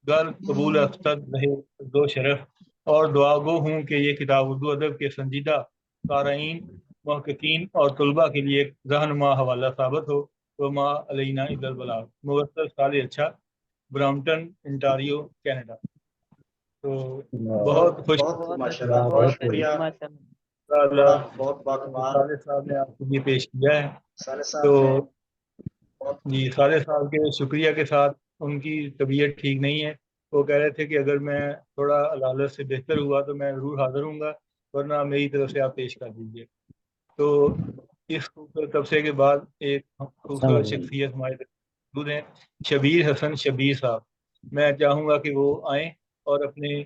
गर कबूल अख्तर रहे दो शरफ, और दुआ गो हूँ कि ये किताब उर्दू अदब के संजीदा क़ारीन, महक़्क़ीन और तलबा के लिए एक रहनुमा हवाला साबित हो। तो माँ अलैना इल्लल बलाग। मुबस्सिर साले अच्छा, ब्रैम्पटन, ओंटारियो, कनाडा। तो बहुत खुश माशाल्लाह, बहुत शुक्रिया। साले साहब ने आपको ये पेश किया है। तो जी, साले साहब के शुक्रिया के साथ, उनकी तबीयत ठीक नहीं है, वो कह रहे थे कि अगर मैं थोड़ा अदालत से बेहतर हुआ तो मैं ज़रूर हाजिर हूँगा, वरना मेरी तरफ से आप पेश कर दीजिए। तो इस खूबसूरत तबसे के बाद एक खूबसूरत शख्सियत हमारे मौजूद हैं, शबीर हसन शबीर साहब। मैं चाहूँगा कि वो आएँ और अपने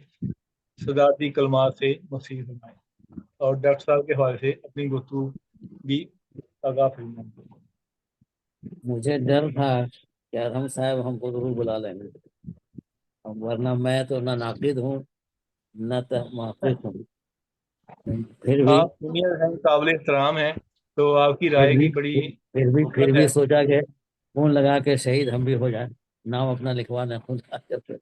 सदाती कलमात से मसीह फरमाएँ और डॉक्टर साहब के हवाले से अपनी गुफ्तगू भी आगाह फरमाएँ। मुझे डर था कि अरहम साहब हमको जरूर बुला लेंगे, वरना मैं तो ना नाकिद हूँ न मुहक़्क़िक़ हूँ, फिर भी आप सीनियर हैं, काबिल एहतराम है, तो आपकी राय की बड़ी फिर ज़रूरत भी है। सोचा कि फोन लगा के शहीद हम भी हो जाए, नाम अपना लिखवाना खुद करके।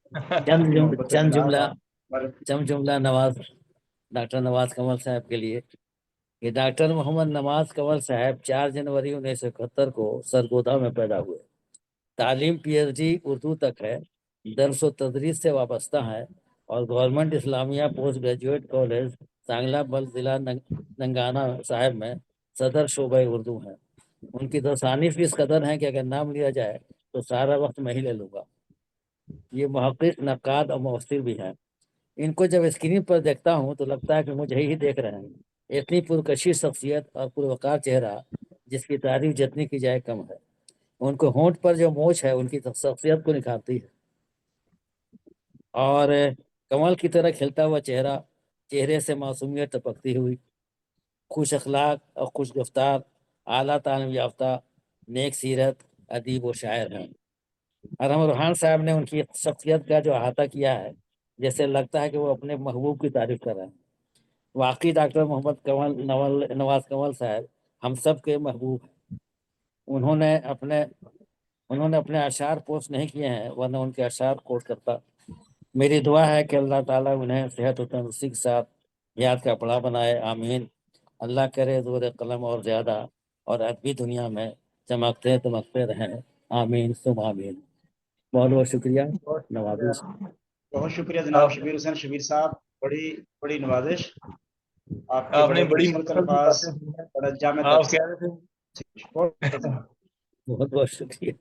मोहब्बत चंद जनाब जुमला पर नवाज, डॉक्टर नवाज कमल साहब के लिए कि डॉक्टर मोहम्मद नवाज कमल साहब 4 जनवरी 1971 को सरगोधा में पैदा हुए। तालीम पीएचडी उर्दू तक है, दर्स व तदरीस से वाबस्ता है और government Islamia post graduate college Sangla बल जिला नंगाना साहब में सदर शोबे उर्दू हैं। उनकी तसानीफ इस कदर हैं कि अगर नाम लिया जाए तो सारा वक्त मैं ही ले लूँगा। ये मुहक़्क़िक़, नक्काद और मुफ़स्सिर भी हैं। इनको जब स्क्रीन पर देखता हूँ तो लगता है कि मुझे ही देख रहे हैं। इतनी पुरकशी शख्सियत और पुरवकार चेहरा जिसकी तारीफ जितनी की जाए कम है। उनको होंठ पर जो मोछ है उनकी शख्सियत को निखारती है, और कमल की तरह खिलता हुआ चेहरा, चेहरे से मासूमियत टपकती हुई, खुश अखलाक और खुश गुफ्तार, आला तालीम याफ्ता, नेक सीरत, अदीब व शायर हैं। अरहम रुहान साहब ने उनकी शख्सियत का जो अहाता किया है, जैसे लगता है कि वो अपने महबूब की तारीफ कर रहे हैं। वाकई डॉक्टर मोहम्मद नवाज कमल साहब हम सब के महबूब हैं। उन्होंने अपने अशार पोस्ट नहीं किए हैं, वरना उनके अशार कोट करता। मेरी दुआ है कि अल्लाह ताला उन्हें सेहत और तंदुरुस्ती के साथ याद का पड़ा बनाए, आमीन। अल्लाह करे ज़ोर कलम और ज़्यादा और अदबी दुनिया में चमकते दमकते रहें, आमीन सुम आमीन। बहुत बहुत शुक्रिया। नवाज़िश। बहुत शुक्रिया जनाब आप शबीर हुसैन शबीर साहब, बड़ी बड़ी नवाजिश, आपके आपने बड़े बड़ी खूबसूरत मकसद की अल्फाज, बातें की हैं। बड़ा जामे आप तफसीर। कह रहे थे बहुत बहुत शुक्रिया।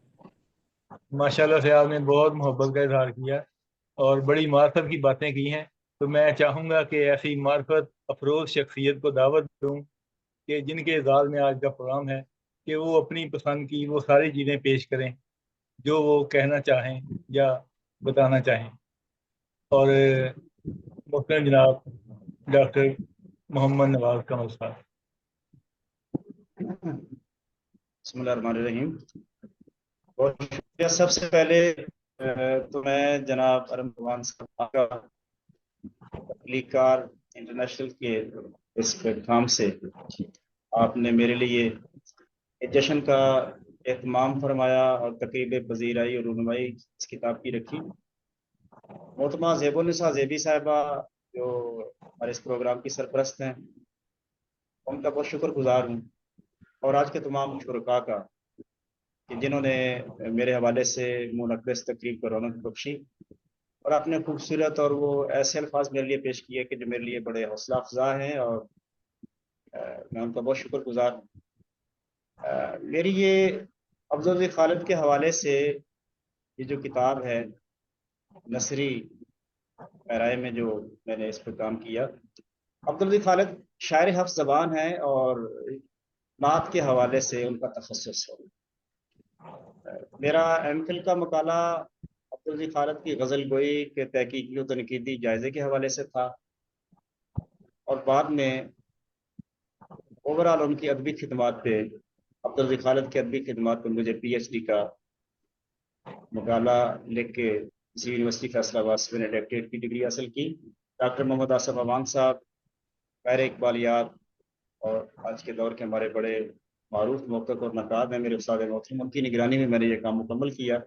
माशाल्लाह से आपने बहुत मोहब्बत का इजहार किया और बड़ी मार्फत की बातें की हैं। तो मैं चाहूँगा कि ऐसी मार्फत अफरोज शख्सियत को दावत दूँ कि जिनके एजाज़ में आज का प्रोग्राम है, कि वो अपनी पसंद की वो सारी चीज़ें पेश करें जो वो कहना चाहें या बताना चाहें। और मोहतरम जनाब डॉक्टर मोहम्मद नवाज कमल साहब। बिस्मिल्लाहिर्रहमानिर्रहीम। बहुत शुक्रिया। सबसे पहले तो मैं जनाब अरहम रुहान साहब का तख्लीकार इंटरनेशनल के इस प्लेटफॉर्म से आपने मेरे लिए इस जश्न का एहतमाम फरमाया और तकरीब पजीराई और रहनुमाई इस किताब की रखी। मोहतरमा ज़ेबुन्निसा ज़ेबी साहिबा जो हमारे इस प्रोग्राम की सरपरस्त हैं, उनका बहुत शुक्रगुजार हूँ, और आज के तमाम शुरका का कि जिन्होंने मेरे हवाले से मुनक़्क़िस तकरीब को रौनक बख्शी और आपने खूबसूरत और वो ऐसे अल्फाज मेरे लिए पेश किए कि जो मेरे लिए बड़े हौसला अफजा हैं, और मैं उनका बहुत शुक्रगुजार हूँ। मेरी ये अफजल खालिद के हवाले से ये जो किताब है नसरी पैराए में जो मैंने इस पर काम किया, अब्दुल खालिद शायर हफ्स ज़बान है और नात के हवाले से उनका तखस्सुस है। मेरा एमफिल का मकाला अब्दुल खालिद की गज़ल गोई के तहकीकी और तनकीदी जायजे के हवाले से था, और बाद में ओवरऑल उनकी अदबी खिदमात पे, अब्दुल खालिद की अदबी खिदमात पर मुझे PhD का मकाला लिख के इसी यूनिवर्सिटी फैसलाबाद से मैंने डॉक्टरेट की डिग्री हासिल की। डॉक्टर मोहम्मद आसफ अमान साहब पैर इकबाल याद और आज के दौर के हमारे बड़े मारूफ मौक़िफ़ और नक़ाद हैं, मेरे उस्ताद मोहतरम, उनकी निगरानी में मैंने ये काम मुकम्मल किया।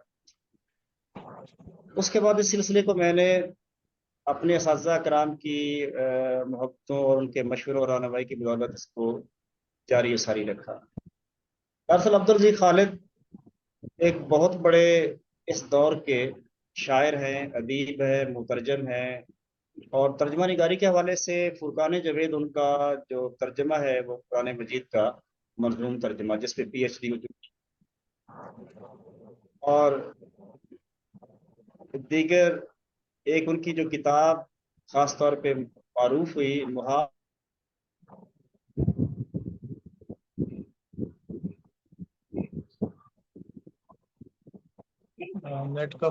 उसके बाद इस सिलसिले को मैंने अपने असातिज़ा कराम की मोहब्बतों और उनके मशवरों और रहनुमाई की बदौलत इसको जारी सारी रखा। दरअसल अब्दुल खालिद एक बहुत बड़े इस दौर के शायर हैं, अदीब है, मुतरजम हैं, और तर्जमा निगारी के हवाले से फुरकान जवेद उनका जो तर्जमा है वो कुरान मजीद का मंजूम तर्जमा, जिस पे PhD हो चुकी, और दीगर एक उनकी जो किताब खास तौर पे मारूफ हुई नेट का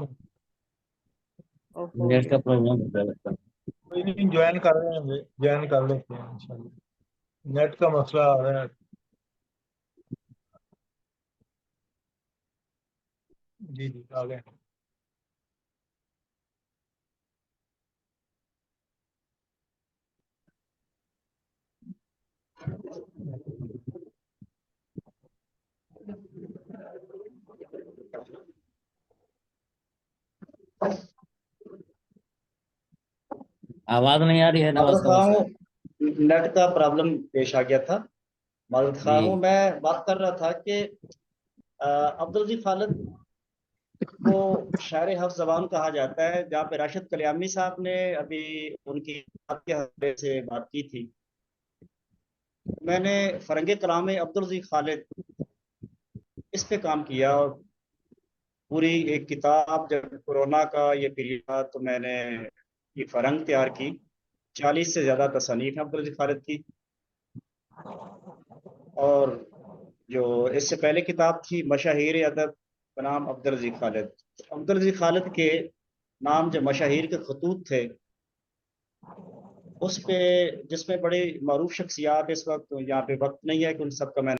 नेट का प्रॉब्लम होता है। कोई नहीं, ज्वाइन कर रहे हैं, ज्वाइन कर लेते हैं इंशाल्लाह। नेट का मसला आ रहा है। जी जी आ गए। आवाज नहीं आ रही है नवाज कमल साहब। नेट का प्रॉब्लम पेश आ गया था। मालूद जी खां हूँ। मैं बात कर रहा था कि अब्दुल अजीज खालिद को शायर हफ्स ज़बान कहा जाता है, जहाँ पे राशिद कल्यामी साहब ने अभी उनकी बात के हवाले से बात की थी। मैंने फरंगे कलाम अब्दुल अजीज खालिद इस पे काम किया, और पूरी एक किताब, जब कोरोना का ये पीरियड था तो मैंने ये फरंग तैयार की। 40 से ज़्यादा तसानीफ हैं अब्दुल अजीज खालिद की। और जो इससे पहले किताब थी मशाहिर अदब का नाम अब्दुल अजीज खालिद। अब्दुल अजीज खालिद के नाम जो मशाहिर के खतूत थे उस पे, जिसमें बड़े मारूफ शख्सियात, इस वक्त यहाँ पे वक्त नहीं है कि उन सब का मैं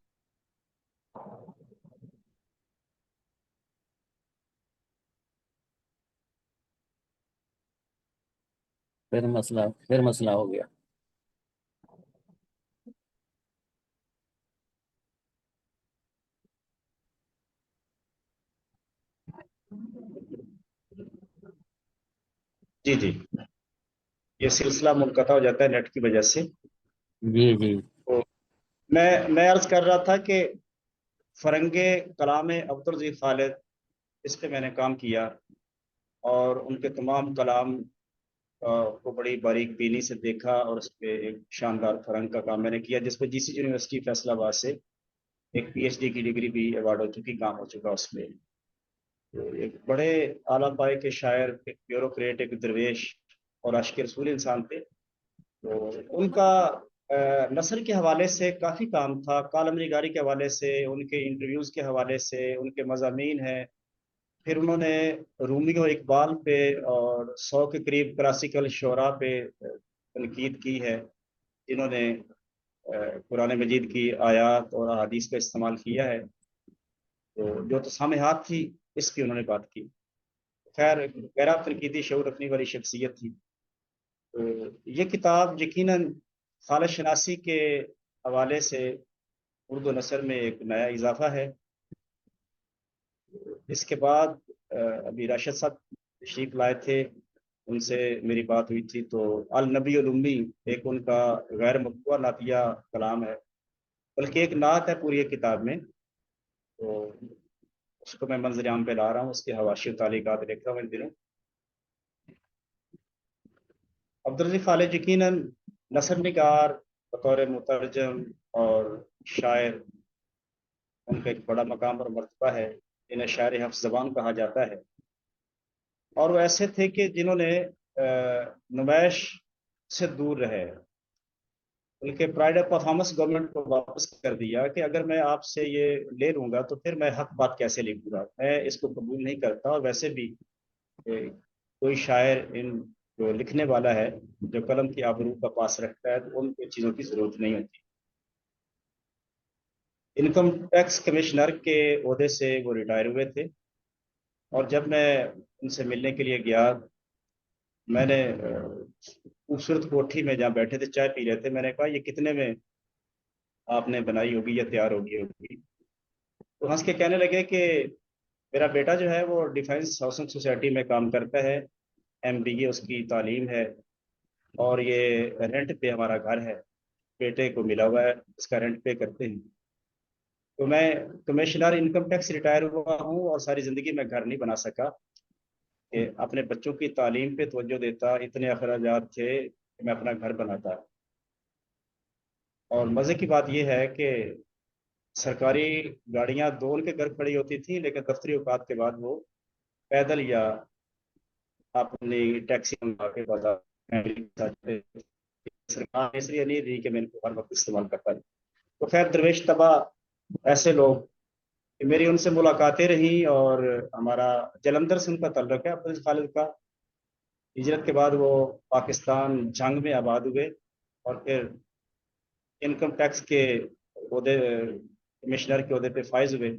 फिर मसला हो गया। जी जी, ये सिलसिला मुनक़ता हो जाता है नेट की वजह से। जी जी तो मैं अर्ज कर रहा था कि फरंगे कलाम अब्दुल अजीज खालिद, इस पे मैंने काम किया, और उनके तमाम कलाम को बड़ी बारीक बीनी से देखा, और उस पे एक शानदार फरंग का काम मैंने किया, जिस पे जीसी यूनिवर्सिटी फैसलाबाद से एक पीएचडी की डिग्री भी अवार्ड हो चुकी, काम हो चुका उसमें। तो एक बड़े आला पाए के शायर, एक ब्यूरोक्रेट, एक दरवेश और आशिक रसूल इंसान थे। तो उनका नस्ल के हवाले से काफ़ी काम था, कॉलम निगारी के हवाले से, उनके इंटरव्यूज़ के हवाले से, उनके मज़ामीन हैं। फिर उन्होंने रूमी और इकबाल पे और 100 के करीब क्लासिकल शोरा पे तनकीद की है, जिन्होंने कुरान मजीद की आयत और अहादीस का इस्तेमाल किया है। तो जो तसामेहात थी, इसकी उन्होंने बात की। खैर, गहरा तनकीदी शऊर रखने वाली शख्सियत थी। तो ये किताब यकीनन खालिद शनासी के हवाले से उर्दू नसर में एक नया इजाफा है। इसके बाद अभी राशिद साहब तशरीफ लाए थे, उनसे मेरी बात हुई थी। तो अल नबी उल उम्मी एक उनका गैर मक़बूल नातिया कलाम है, बल्कि एक नात है पूरी एक किताब में। तो उसको मैं मंजर आम पे ला रहा हूँ, उसके हवाशी तालीकात लिख रहा हूँ इन दिनों। अब्दुल अजीज खालिद यकीनन नसर निगार, बतौर मुतरजम और शायर, उनका एक बड़ा मकाम और मर्तबा है। इन्हें शायर हफ्स ज़बान कहा जाता है। और वो ऐसे थे कि जिन्होंने नुमाइश से दूर रहे, बल्कि प्राइड ऑफ परफॉर्मेंस गवर्नमेंट को वापस कर दिया कि अगर मैं आपसे ये ले लूँगा तो फिर मैं हक बात कैसे लिखूँगा, मैं इसको कबूल नहीं करता। और वैसे भी कोई शायर इन जो लिखने वाला है, जो कलम की आबरू का पास रखता है, तो उनको चीज़ों की ज़रूरत नहीं होती। इनकम टैक्स कमिश्नर के ओहदे से वो रिटायर हुए थे, और जब मैं उनसे मिलने के लिए गया, मैंने खूबसूरत कोठी में जहाँ बैठे थे, चाय पी रहे थे, मैंने कहा ये कितने में आपने बनाई होगी या तैयार होगी। तो हंस के कहने लगे कि मेरा बेटा जो है वो डिफेंस हाउसिंग सोसाइटी में काम करता है, एमबीए उसकी तालीम है, और ये रेंट पे हमारा घर है, बेटे को मिला हुआ है, इसका रेंट पे करते हैं। तो मैं कमिश्नर इनकम टैक्स रिटायर हुआ हूँ, और सारी ज़िंदगी में घर नहीं बना सका कि अपने बच्चों की तालीम पे तवज्जो देता, इतने अखराजात थे कि मैं अपना घर बनाता। और मज़े की बात यह है कि सरकारी गाड़ियां दो उनके घर खड़ी होती थी, लेकिन दफ्तरी औकात के बाद वो पैदल या अपनी टैक्सी मंगा के बाजार फैमिली के साथ जाते थे। सरकार इसलिए नहीं दी कि मैं इनको हर वक्त इस्तेमाल करता रही। तो खैर, दरवेश तबा ऐसे लोग, मेरी उनसे मुलाकातें रही, और हमारा जलंधर से उनका तल्लुक है अब्दुल खालिद का। हिजरत के बाद वो पाकिस्तान जंग में आबाद हुए, और फिर इनकम टैक्स के ओहदे, कमिश्नर के ओहदे पे फाइज हुए।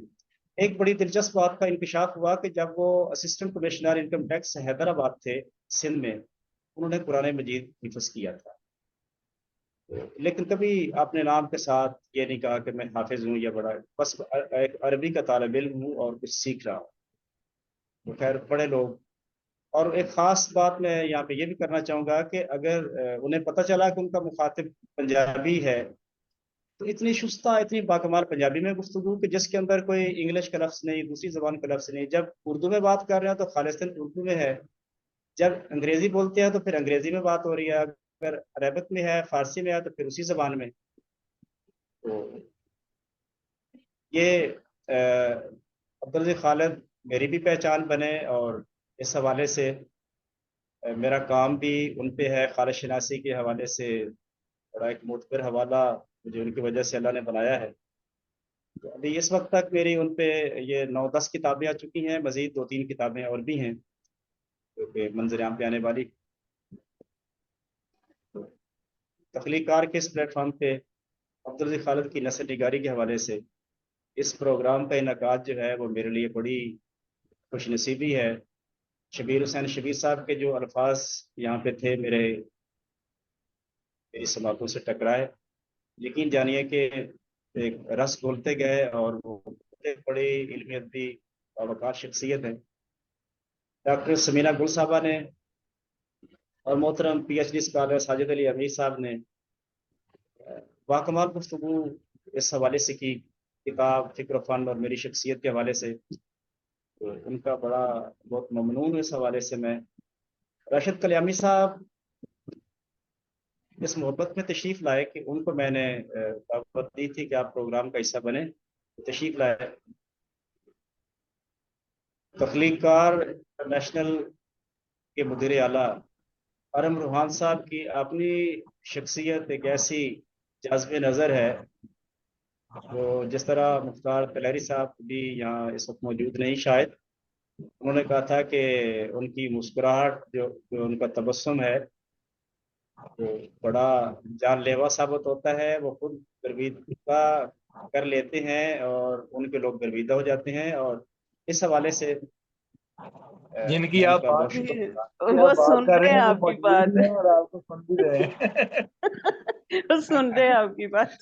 एक बड़ी दिलचस्प बात का इंकशाफ हुआ कि जब वो assistant commissioner income tax Hyderabad थे सिंध में, उन्होंने कुरान मजीद हिफ्ज़ किया था, लेकिन कभी अपने नाम के साथ ये नहीं कहा कि मैं हाफिज हूँ या बड़ा, बस एक अरबी का तालिब इल्म हूँ और कुछ सीख रहा हूँ। तो खैर बड़े लोग, और एक ख़ास बात मैं यहाँ पे ये भी करना चाहूँगा कि अगर उन्हें पता चला कि उनका मुखातिब पंजाबी है, तो इतनी शुस्ता, इतनी बाकमाल पंजाबी में गुफ्तगू कि जिसके अंदर कोई इंग्लिश का लफ्ज़ नहीं, दूसरी ज़बान का लफ्ज़ नहीं। जब उर्दू में बात कर रहे हैं तो खालिस्तान उर्दू में है, जब अंग्रेज़ी बोलते हैं तो फिर अंग्रेज़ी में बात हो रही है, अगर अरबिक में है, फ़ारसी में है, तो फिर उसी ज़बान में। तो ये अब्दुल खालिद मेरी भी पहचान बने, और इस हवाले से मेरा काम भी उन पे है, खालिद शनासी के हवाले से बड़ा एक मुतबर हवाला मुझे उनकी वजह से अल्लाह ने बनाया है। तो अभी इस वक्त तक मेरी उन पे ये 9-10 किताबें आ चुकी हैं, मज़ीद 2-3 किताबें और भी हैं जो कि मंजर-ए-आम पे आने वाली। तो तख्लीकार के इस प्लेटफॉर्म पे अब्दुल खालिद की नस्ल निगारी के हवाले से इस प्रोग्राम का इनकाद जो है वो मेरे लिए बड़ी खुशनसीबी है। शबीर हुसैन शबीर साहब के जो अल्फाज यहाँ पे थे मेरी समातों से टकराए, यकीन जानिए कि एक रस घोलते गए, और वो बड़ी इल्मी अदबी बावकार शख्सियत है। डॉक्टर समीना गुल साहबा ने और मोहतरम PhD स्कॉलर साजिद अली अमीर साहब ने बाकमाल गुफ्तगू इस हवाले से की, किताब, फ़िक्र फ़न और मेरी शख्सियत के हवाले से। तो उनका बड़ा बहुत ममनून इस हवाले से मैं। राशिद कल्यामी साहब इस मोहब्बत में तशरीफ़ लाए कि उनको मैंने दावत दी थी कि आप प्रोग्राम का हिस्सा बने, तशरीफ़ लाए। तख्लीकार इंटरनेशनल के मुदीर आला अरम रूहान साहब की अपनी शख्सियत एक ऐसी जाज़्बे नज़र है, तो जिस तरह मुख्तार तलहरी साहब भी यहाँ इस वक्त मौजूद नहीं शायद, उन्होंने कहा था कि उनकी मुस्कुराहट, जो उनका तबस्सुम है, तो बड़ा जानलेवा साबित होता है। वो खुद गर्विदा कर लेते हैं और उनके लोग गर्विदा हो जाते हैं, और इस हवाले से जिनकी मैं आप उनका बात बहुत शुक्र वो सुन कर रहे रहे हैं हैं, वो आपकी मौजूद बात। भी हैं और आपको सुन भी रहे हैं। वो सुन रहे हैं आपकी बात।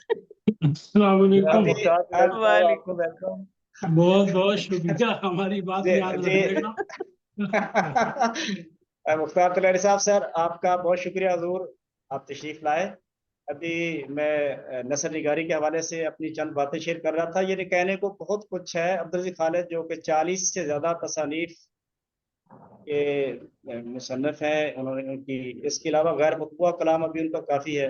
अस्सलाम वालेकुम। अभी मुख्तार तलहरी साहब, वालेकुम। आपको वेलकम। बहुत बहुत शुक्रिया हमारी बात जी याद जी रखने का। मुख्तार तलहरी साहब, सर आपका बहुत शुक्रिया हुजूर, आप तशरीफ लाए। अभी मैं नस्ल निगारी के हवाले से अपनी चंद बातें शेयर कर रहा था। ये कहने को बहुत कुछ है। अब्दुल खालिद जो कि 40 से ज़्यादा तसानीफ के मुसन्नफ हैं, उन्होंने उनकी, इसके अलावा गैर मतबूआ कलाम अभी उनका काफ़ी है।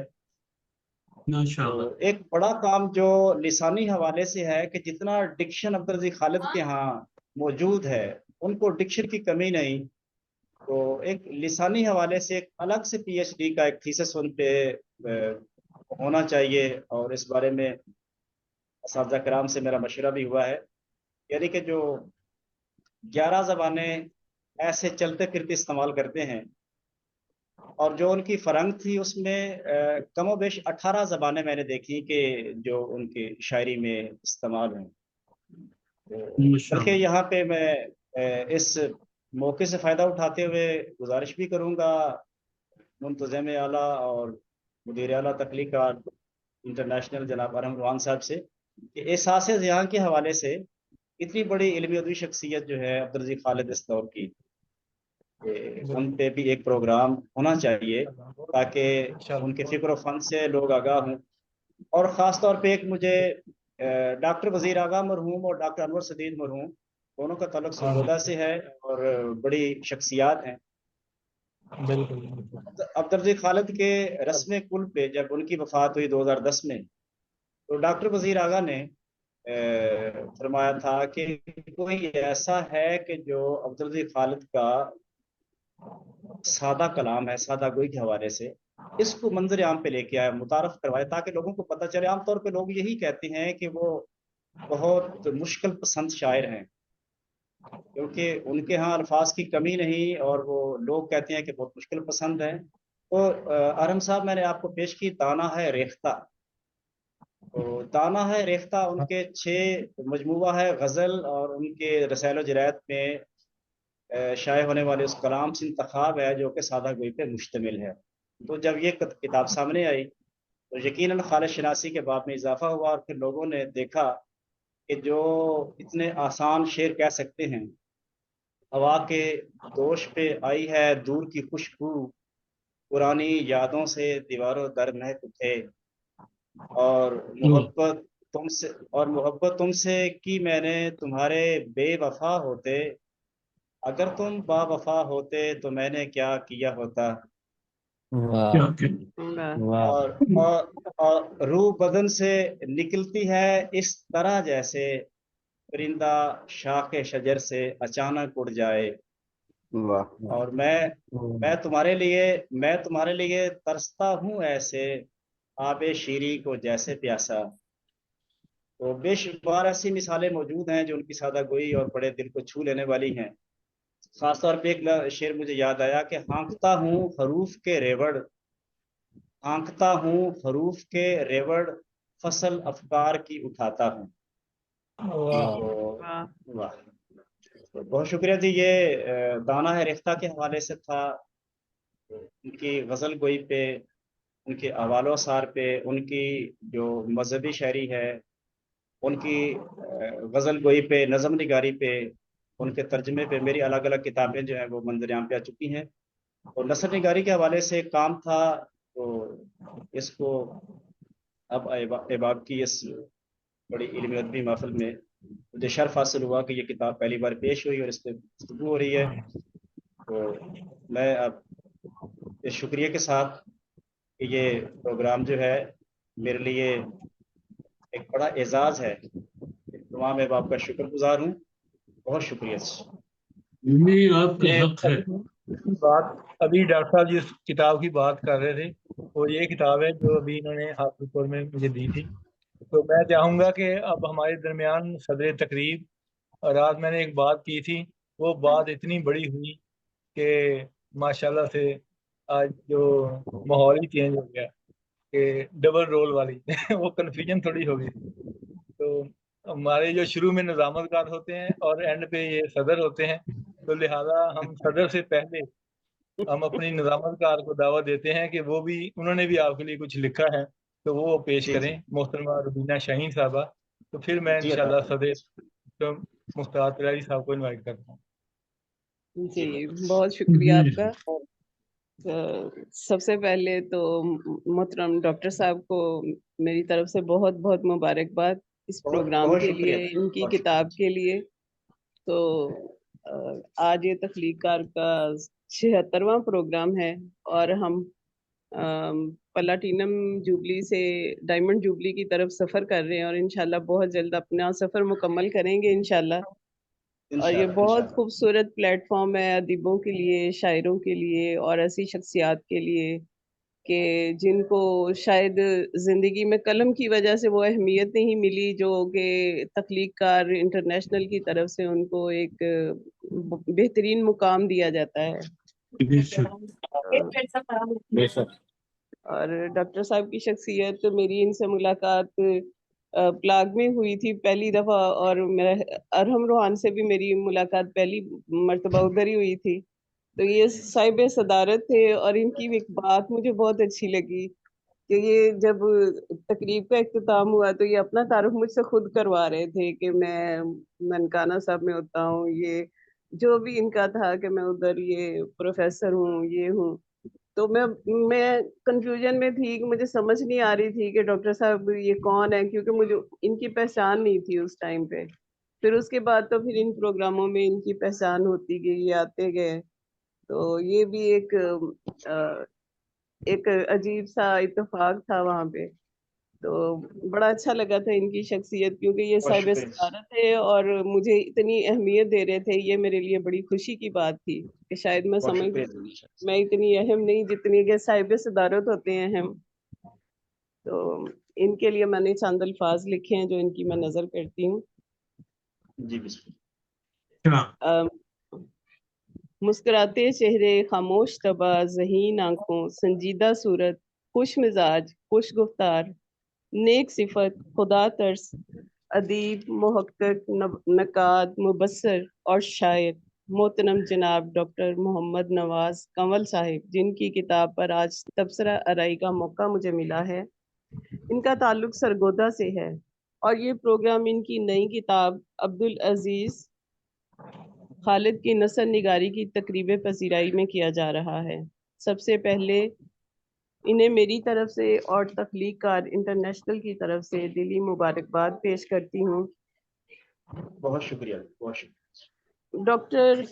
तो एक बड़ा काम जो लिसानी हवाले से है कि जितना डिक्शन अब्दुल खालिद के यहाँ मौजूद है, उनको डिक्शन की कमी नहीं। तो एक लिसानी हवाले से एक अलग से PhD का एक थीसिस उन पे होना चाहिए, और इस बारे में असातिज़ा कराम से मेरा मशवरा भी हुआ है। यानी कि जो 11 ज़बानें ऐसे चलते फिरते इस्तेमाल करते हैं, और जो उनकी फ़रंग थी उसमें कमो बेश 18 ज़बानें मैंने देखी कि जो उनकी शायरी में इस्तेमाल हैं। बल्कि यहाँ पे मैं इस मौके से फ़ायदा उठाते हुए गुजारिश भी करूँगा मुंतज़िम आला और मुदीर आला तख्लीकात इंटरनेशनल जनाब अरम रूहान साहब से कि एहसास ज़ियां के हवाले से इतनी बड़ी इल्मी अदबी शख्सियत जो है अब्दुल खालिद इस दौर की, उन पे भी एक प्रोग्राम होना चाहिए ताकि उनके फ़िक्र फ़न से लोग आगाह हों। और ख़ास तौर पे एक मुझे डॉक्टर वज़ीर आगा मरहूम और डॉक्टर अनवर सदीद मरहूम, दोनों का ताल्लुक सरगोदा से है और बड़ी शख्सियात हैं। बिल्कुल। अब्दुल खालिद के रस्म कुल पे जब उनकी वफ़ात हुई 2010 में, तो डॉक्टर वज़ीर आगा ने फरमाया था कि कोई ऐसा है कि जो अब्दुल खालिद का सादा कलाम है, सादा गोई के हवाले से इसको मंजर आम पे लेके आया, मुतारफ करवाए, ताकि लोगों को पता चले। आमतौर पे लोग यही कहते हैं कि वो बहुत मुश्किल पसंद शायर हैं, क्योंकि उनके यहाँ अल्फाज की कमी नहीं, और वो लोग कहते हैं कि बहुत मुश्किल पसंद है। तो अरम साहब, मैंने आपको पेश की ताना है रेख्ता, تو دانا ہے ریختہ ان کے 6 مجموعہ ہے غزل اور ان کے رسائل و جرائد میں شائع ہونے والے اس کلام سے انتخاب ہے جو کہ سادہ گوئی پہ مشتمل ہے. تو جب یہ کتاب سامنے آئی تو یقیناً خالص شناسی کے باب میں اضافہ ہوا اور پھر لوگوں نے دیکھا کہ جو اتنے آسان شعر کہہ سکتے ہیں، ہوا کے دوش پہ آئی ہے دور کی خوشبو، پرانی یادوں سے دیواروں در مہک اٹھے، اور محبت تم سے کی میں نے تمہارے بے وفا ہوتے، اگر تم با وفا ہوتے تو میں نے کیا کیا ہوتا. اور روح بدن سے نکلتی ہے اس طرح جیسے پرندہ شاخ شجر سے اچانک اڑ جائے. اور میں تمہارے لیے ترستا ہوں ایسے آب شیری کو جیسے پیاسا. تو بے شمار ایسی مثالیں موجود ہیں جو ان کی سادہ گوئی اور بڑے دل کو چھو لینے والی ہیں. خاص طور پہ ایک شعر مجھے یاد آیا کہ ہانکتا ہوں حروف کے ریوڑ، ہانکتا ہوں حروف کے ریوڑ، فصل افکار کی اٹھاتا ہوں. واہ، بہت شکریہ جی. یہ دانا ہے ریختہ کے حوالے سے تھا. ان کی غزل گوئی پہ، ان کے احوال و آثار پہ، ان کی جو مذہبی شاعری ہے، ان کی غزل گوئی پہ، نظم نگاری پہ، ان کے ترجمے پہ میری الگ الگ کتابیں جو ہیں وہ منظر عام پہ آ چکی ہیں. اور نثر نگاری کے حوالے سے کام تھا تو اس کو اب احباب کی اس بڑی علمی ادبی محفل میں مجھے شرف حاصل ہوا کہ یہ کتاب پہلی بار پیش ہوئی اور اس پہ گفتگو ہو رہی ہے. تو میں اب اس شکریہ کے ساتھ کہ یہ پروگرام جو ہے میرے لیے ایک بڑا اعزاز ہے، تمام احباب کا شکر گزار ہوں. بہت شکریہ. آپ کا حق ہے. ابھی ڈاکٹر صاحب جس کتاب کی بات کر رہے تھے وہ یہ کتاب ہے جو ابھی انہوں نے حافظ طور میں مجھے دی تھی. تو میں چاہوں گا کہ اب ہمارے درمیان صدر تقریب رات میں نے ایک بات کی تھی، وہ بات اتنی بڑی ہوئی کہ ماشاءاللہ سے آج جو ماحول ہی چینج ہو گیا کہ ڈبل رول والی وہ کنفیوژن تھوڑی ہو گئی. تو ہمارے جو شروع میں نظامت کار ہوتے ہیں اور اینڈ پہ یہ صدر ہوتے ہیں، تو لہٰذا ہم صدر سے پہلے ہم اپنی نظامت کار کو دعوت دیتے ہیں کہ وہ بھی، انہوں نے بھی آپ کے لیے کچھ لکھا ہے تو وہ پیش کریں، محترمہ روبینہ شاہین صاحبہ. تو پھر میں انشاءاللہ صدر مختار طلاری صاحب کو انوائٹ کرتا ہوں. جی بہت شکریہ آپ کا. سب سے پہلے تو محترم ڈاکٹر صاحب کو میری طرف سے بہت بہت مبارکباد اس پروگرام کے لیے، ان کی کتاب کے لیے. تو آج یہ تخلیق کار کا 76واں پروگرام ہے اور ہم پلاٹینم جوبلی سے ڈائمنڈ جوبلی کی طرف سفر کر رہے ہیں اور انشاءاللہ بہت جلد اپنا سفر مکمل کریں گے انشاءاللہ. اور یہ بہت خوبصورت پلیٹ فارم ہے ادیبوں کے لیے، شاعروں کے لیے اور ایسی شخصیات کے لیے کہ جن کو شاید زندگی میں قلم کی وجہ سے وہ اہمیت نہیں ملی جو کہ تخلیق کار انٹرنیشنل کی طرف سے ان کو ایک بہترین مقام دیا جاتا ہے. اور ڈاکٹر صاحب کی شخصیت، میری ان سے ملاقات پلاگ میں ہوئی تھی پہلی دفعہ، اور میرا ارحم روحان سے بھی میری ملاقات پہلی مرتبہ ادھر ہی ہوئی تھی. تو یہ صاحب صدارت تھے اور ان کی ایک بات مجھے بہت اچھی لگی کہ یہ جب تقریب کا اختتام ہوا تو یہ اپنا تعارف مجھ سے خود کروا رہے تھے کہ میں ننکانہ صاحب میں ہوتا ہوں، یہ جو بھی ان کا تھا کہ میں ادھر یہ پروفیسر ہوں، یہ ہوں. تو میں کنفیوژن میں تھی کہ مجھے سمجھ نہیں آ رہی تھی کہ ڈاکٹر صاحب یہ کون ہے، کیونکہ مجھے ان کی پہچان نہیں تھی اس ٹائم پہ. پھر اس کے بعد تو پھر ان پروگراموں میں ان کی پہچان ہوتی گئی، آتے گئے. تو یہ بھی ایک عجیب سا اتفاق تھا وہاں پہ. تو بڑا اچھا لگا تھا ان کی شخصیت، کیونکہ یہ صاحب صدارت ہے اور مجھے اتنی اہمیت دے رہے تھے. یہ میرے لیے بڑی خوشی کی بات تھی کہ شاید میں سمجھ میں اتنی اہم نہیں جتنی کہ صاحب صدارت ہوتے ہیں اہم. تو ان کے لیے میں نے چند الفاظ لکھے ہیں جو ان کی میں نظر کرتی ہوں. مسکراتے چہرے، خاموش طبع، ذہین آنکھوں، سنجیدہ صورت، خوش مزاج، خوش گفتار، नेक सिफत, खुदा तर्स, अदीब, मुहक्किक, नकाद, मुबस्सर और शायर मोहतरम जनाब डॉक्टर मोहम्मद नवाज कंवल साहिब, जिनकी किताब पर आज तबसरा आराई का मौका मुझे मिला है। इनका ताल्लुक सरगोदा से है और ये प्रोग्राम इनकी नई किताब अब्दुल अजीज खालिद की नसर निगारी की तकरीब पजीराई में किया जा रहा है। सबसे पहले इन्हें मेरी तरफ से और तख्लीक कार इंटरनेशनल की तरफ से दिली मुबारकबाद पेश करती हूँ। बहुत शुक्रिया, बहुत शुक्रिया। डॉक्टर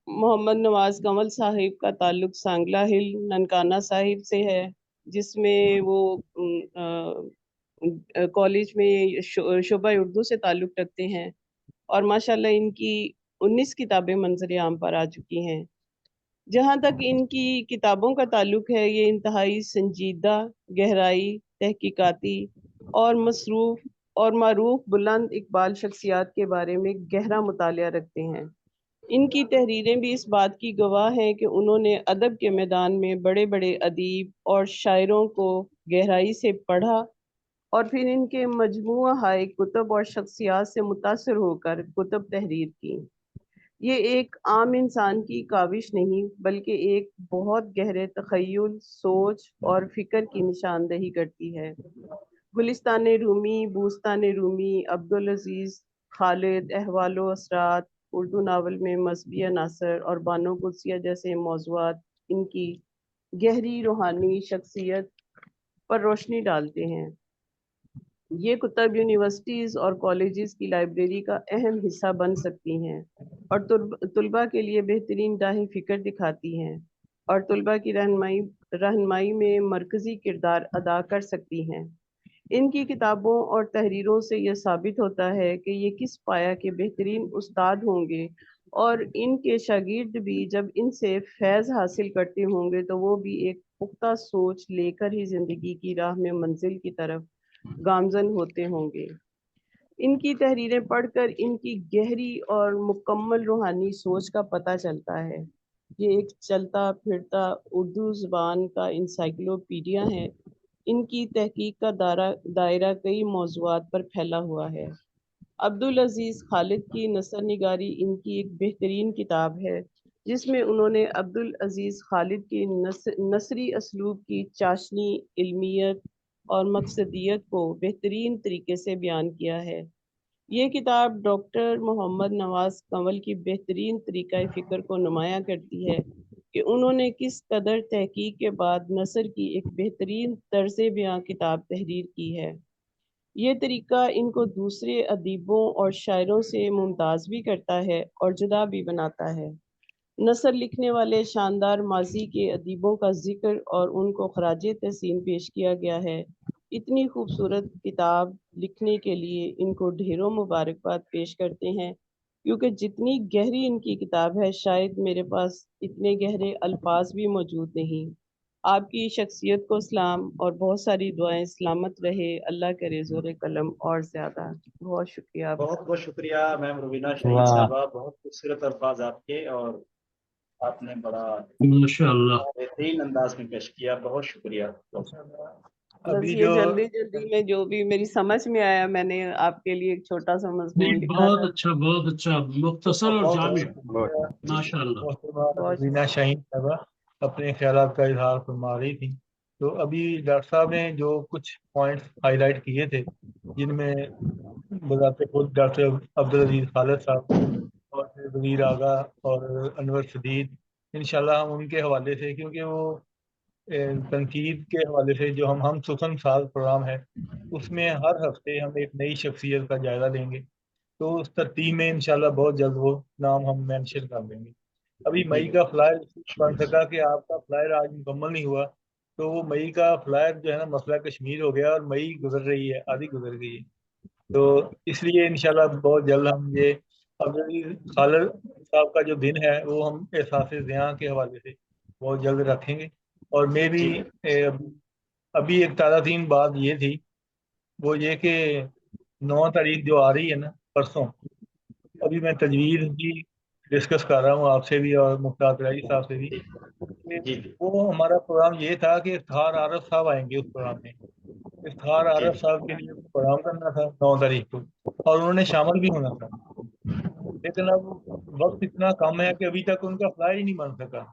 मोहम्मद नवाज कंवल साहिब का ताल्लुक सांगला हिल ननकाना साहिब से है, जिसमें वो कॉलेज में शोबा उर्दू से ताल्लुक रखते हैं और माशाल्लाह इनकी 19 किताबें मंजर आम पर आ चुकी हैं। जहाँ तक इनकी किताबों का ताल्लुक है, ये इंतहाई संजीदा, गहराई, तहकीकाती और मसरूफ और मारूफ बुलंद इकबाल शख्सियात के बारे में गहरा मुतालिया रखते हैं। इनकी तहरीरें भी इस बात की गवाह हैं कि उन्होंने अदब के मैदान में बड़े बड़े अदीब और शायरों को गहराई से पढ़ा और फिर इनके मजमूआ हाय कुतुब और शख्सियात से मुतासर होकर कुतुब तहरीर की। ये एक आम इंसान की काविश नहीं, बल्कि एक बहुत गहरे तखय्युल, सोच और फिक्र की निशानदही करती है। गुलिस्तान रूमी, बूस्तान रूमी, अब्दुल अजीज खालिद, अहवालो असरात, उर्दू नावल में मजहबी अनासर और बानो कुदसिया जैसे मौज़ूआत इनकी गहरी रूहानी शख्सियत पर रोशनी डालते हैं। ये कुतब यूनिवर्सिटीज़ और कॉलेजेस की लाइब्रेरी का अहम हिस्सा बन सकती हैं और तुलबा के लिए बेहतरीन राह फिक्र दिखाती हैं और तुलबा की रहनुमाई में मरकज़ी किरदार अदा कर सकती हैं। इनकी किताबों और तहरीरों से यह साबित होता है कि ये किस पाया के बेहतरीन उस्ताद होंगे और इनके शागिर्द भी जब इनसे फैज़ हासिल करते होंगे तो वो भी एक पुख्ता सोच लेकर ही ज़िंदगी की राह में मंजिल की तरफ गामजन होते होंगे। इनकी तहरीरें पढ़कर इनकी गहरी और मुकम्मल रूहानी सोच का पता चलता है। ये एक चलता फिरता उर्दू ज़ुबान का इंसाइक्लोपीडिया है। इनकी तहकीक का दायरा कई मौज़ूआत पर फैला हुआ है। अब्दुल अजीज खालिद की नसर निगारी इनकी एक बेहतरीन किताब है, जिसमें उन्होंने अब्दुल अजीज खालिद की नसरी असलूब की चाशनी, इल्मियत और मकसदियत को बेहतरीन तरीके से बयान किया है। ये किताब डॉक्टर मोहम्मद नवाज कंवल की बेहतरीन तरीक़ा फ़िक्र को नुमायाँ करती है कि उन्होंने किस कदर तहकीक के बाद नसर की एक बेहतरीन तर्ज़ बयां किताब तहरीर की है। ये तरीका इनको दूसरे अदीबों और शायरों से मुमताज़ भी करता है और जुदा भी बनाता है। नसर लिखने वाले शानदार माजी के अदीबों का जिक्र और उनको खराज तहसीन पेश किया गया है। इतनी खूबसूरत किताब लिखने के लिए इनको ढेरों मुबारकबाद पेश करते हैं, क्योंकि जितनी गहरी इनकी किताब है, शायद मेरे पास इतने गहरे अल्फाज भी मौजूद नहीं। आपकी शख्सियत को सलाम और बहुत सारी दुआएं। सलामत रहे, अल्लाह करे ज़ोर कलम और ज़्यादा। बहुत शुक्रिया आपका। बहुत बहुत शुक्रिया मैम रुबीना शहीद साहबा, बहुत खूबसूरत अल्फाज आपके और आपने बड़ा माशाअल्लाह बेहतरीन अंदाज में पेश किया। बहुत शुक्रिया। बस अभी ये जो जल्दी में जो भी मेरी समझ में आया, मैंने आपके लिए एक छोटा सा मजमून नहीं, लिखा था। बहुत अच्छा, मुख्तसर और बहुत जामिल। बहुत माशाअल्लाह। बहुत रीना शाहीन साहबा अपने ख्यालात का इजहार फरमा रही थी। तो अभी डॉक्टर साहब ने जो कुछ पॉइंट्स हाईलाइट किए थे, जिनमें बजाते खुद डॉक्टर अब्दुल अजीज खालिद साहब और फिर वजीर आगा और अनवर सदीद, इंशाल्लाह हम उनके हवाले से, क्योंकि वो तनकीद के हवाले से जो हम सुखन साल प्रोग्राम है, उसमें हर हफ्ते हम एक नई शख्सियत का जायजा लेंगे। तो उस तरतीब में इंशाल्लाह बहुत जल्द वो नाम हम मेंशन कर देंगे। अभी मई का फ्लायर बन सका कि आपका फ्लायर आज मुकम्मल नहीं हुआ, तो वो मई का फ्लायर जो है ना, मसला कश्मीर हो गया और मई गुजर रही है, आधी गुजर गई है। तो इसलिए इंशाल्लाह बहुत जल्द हम ये अब्दुल खालिद साहब का जो दिन है वो हम एहसास ज़ियां के हवाले से बहुत जल्द रखेंगे। और मैं भी अभी एक ताज़ा तीन बात ये थी, वो ये कि 9 तारीख जो आ रही है ना, परसों, अभी मैं तजवीज़ भी डिस्कस कर रहा हूँ आपसे भी और मुख्तार रईस साहब से भी, कि वो हमारा प्रोग्राम ये था कि थार आरफ साहब आएंगे उस प्रोग्राम में। इफ्तार आरफ साहब के लिए प्रोग्राम करना था 9 तारीख को, और उन्होंने शामिल भी होना था, लेकिन अब वक्त इतना कम है कि अभी तक उनका फ्लाई ही नहीं बन सका।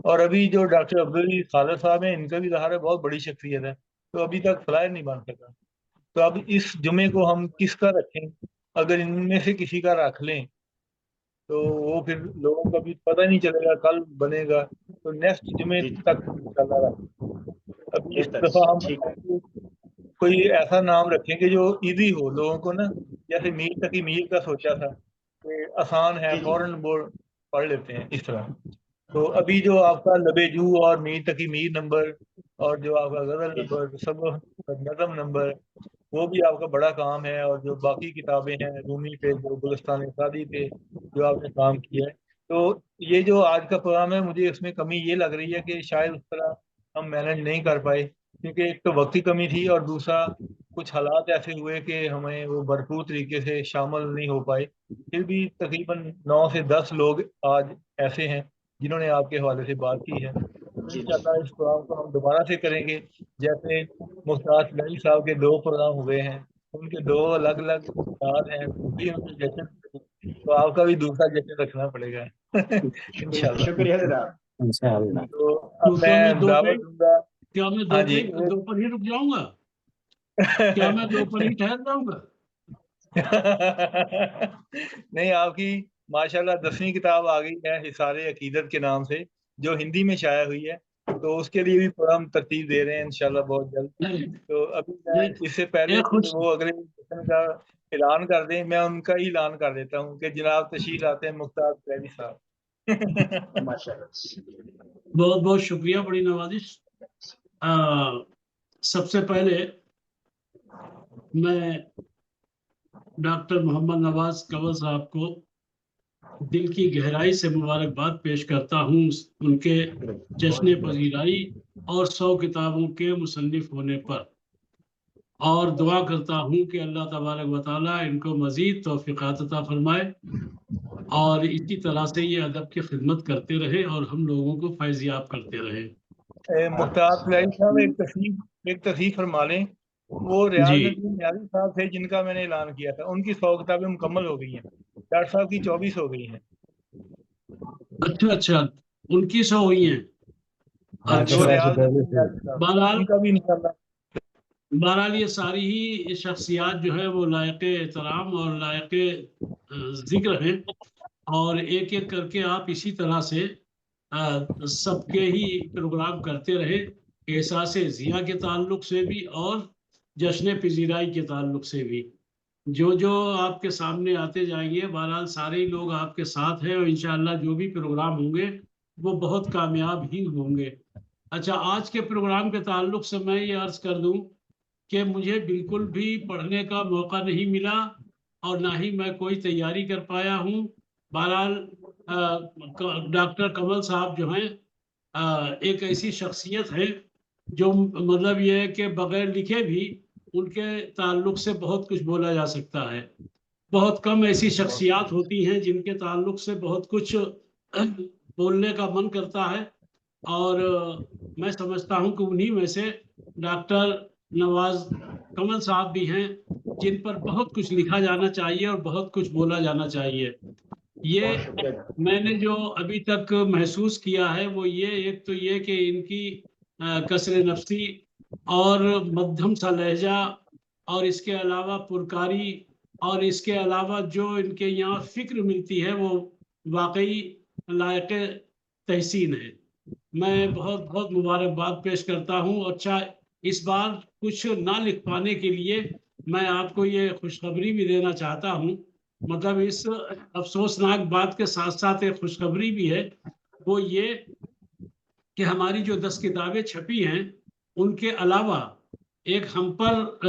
और अभी जो डॉक्टर अब्दुल खालिद साहब हैं, इनका भी ज़ाहिर है बहुत बड़ी शख्सियत है, तो अभी तक फ्लाई नहीं बन सका। तो अब इस जुमे को हम किसका रखें? अगर इनमें से किसी का रख लें तो वो फिर लोगों को भी पता नहीं चलेगा, कल बनेगा, तो नेक्स्ट जुमे तक इंशाल्लाह रखें। अभी इस दफा हम कोई ऐसा नाम रखेंगे जो इजी हो लोगों को ना, जैसे मीर तकी मीर का सोचा था कि आसान है, फौरन बोर्ड पढ़ लेते हैं इस तरह। तो अभी जो आपका लबेजू और मीर तकी मीर नंबर और जो आपका गजल नंबर, सब नज़म नंबर, वो भी आपका बड़ा काम है। और जो बाकी किताबें हैं रूमी पे, जो गुलिस्तान शादी पे जो आपने काम किया है, तो ये जो आज का प्रोग्राम है, मुझे इसमें कमी ये लग रही है कि शायद उस तरह हम मैनेज नहीं कर पाए, क्योंकि एक तो वक्त की कमी थी और दूसरा कुछ हालात ऐसे हुए कि हमें वो भरपूर तरीके से शामिल नहीं हो पाए। फिर भी तकरीबन 9 से 10 लोग आज ऐसे हैं जिन्होंने आपके हवाले से बात की है। इंशाअल्लाह इस प्रोग्राम को हम दोबारा से करेंगे। जैसे मुख्तार सिलाही साहब के 2 प्रोग्राम हुए हैं, उनके 2 अलग अलग उस्ताद हैं, भी उनके जश्न, तो आपका भी दूसरा जश्न रखना पड़ेगा इंशाअल्लाह। शुक्रिया जनाब। इंशाअल्लाह। तो अब मैं दावत दूंगा। क्या मैं हाँ जी। दोपहर ही रुक जाऊंगा? क्या मैं दोपहर ही ठहर जाऊंगा? नहीं, आपकी माशाल्लाह 10वीं किताब आ गई है हिसारे अकीदत के नाम से, जो हिंदी में शाया हुई है, तो उसके लिए भी पूरा हम तरतीब दे रहे हैं इंशाल्लाह बहुत जल्द। तो अभी मैं इससे पहले वो अगले सेशन का ऐलान कर दें, मैं उनका ही ऐलान कर देता हूँ कि जनाब तशरीफ लाते हैं मुख्तार सिलाही साहब। बहुत बहुत शुक्रिया, बड़ी नवाजिश। सबसे पहले मैं डॉक्टर मोहम्मद नवाज कंवल साहब को दिल की गहराई से मुबारकबाद पेश करता हूँ उनके जश्न पजीराई और 100 किताबों के मुसन्निफ होने पर, और दुआ करता हूँ कि अल्लाह तबारक व तआला इनको मज़ीद तौफ़ीक़ात अता फरमाए और इसी तरह से ये अदब की खिदमत करते रहे और हम लोगों को फैज़याब करते रहे। मुख्तार सिलाही साहब एक तस्वीर फरमा लें, वो रियाजुद्दीन न्याज़ी साहब थे जिनका मैंने ऐलान किया था, उनकी 100 किताबें मुकम्मल हो गई हैं, डॉक्टर साहब की 24 हो गई हैं। अच्छा, उनकी 100 हुई हैं। बहरहाल ये सारी ही शख्सियात जो है वो लायक एहतराम और लायक जिक्र हैं, और एक एक करके आप इसी तरह से सबके ही प्रोग्राम करते रहे, एहसास ज़िया के ताल्लुक से भी और जश्न पजीराई के ताल्लुक से भी। जो जो आपके सामने आते जाएंगे, बहरहाल सारे ही लोग आपके साथ हैं, और इंशाअल्लाह जो भी प्रोग्राम होंगे वो बहुत कामयाब ही होंगे। अच्छा, आज के प्रोग्राम के ताल्लुक से मैं ये अर्ज़ कर दूं कि मुझे बिल्कुल भी पढ़ने का मौका नहीं मिला और ना ही मैं कोई तैयारी कर पाया हूँ। बहरहाल डॉक्टर कंवल साहब जो हैं एक ऐसी शख्सियत है जो मतलब ये है कि बगैर लिखे भी उनके ताल्लुक से बहुत कुछ बोला जा सकता है। बहुत कम ऐसी शख्सियात होती हैं जिनके ताल्लुक से बहुत कुछ बोलने का मन करता है, और मैं समझता हूँ कि उन्हीं में से डॉक्टर नवाज कंवल साहब भी हैं जिन पर बहुत कुछ लिखा जाना चाहिए और बहुत कुछ बोला जाना चाहिए। ये मैंने जो अभी तक महसूस किया है वो ये, एक तो ये कि इनकी कसर नफ्सी और मध्यम सा लहजा, और इसके अलावा पुरकारी, और इसके अलावा जो इनके यहाँ फिक्र मिलती है वो वाकई लायक तहसीन है। मैं बहुत बहुत मुबारकबाद पेश करता हूँ। अच्छा, इस बार कुछ ना लिख पाने के लिए मैं आपको ये खुशखबरी भी देना चाहता हूँ, मतलब इस अफसोसनाक बात के साथ साथ एक खुशखबरी भी है, वो ये कि हमारी जो 10 किताबें छपी हैं उनके अलावा एक हम पर,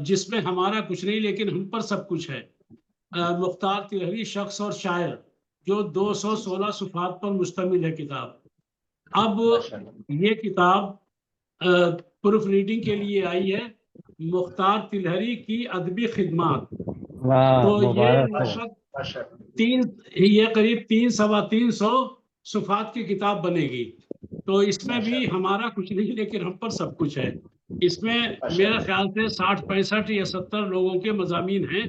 जिसमें हमारा कुछ नहीं लेकिन हम पर सब कुछ है, मुख्तार तिलहरी शख्स और शायर, जो 216 सुफ़हात पर मुश्तमिल है किताब। अब ये किताब प्रूफ रीडिंग के लिए आई है, मुख्तार तिलहरी की अदबी खिदमात। तो ये करीब 300-325 सुफ़हात की किताब बनेगी। तो इसमें भी हमारा कुछ नहीं लेकिन हम पर सब कुछ है। اس میں میرا خیال سے 60-65 یا 70 لوگوں کے مضامین ہیں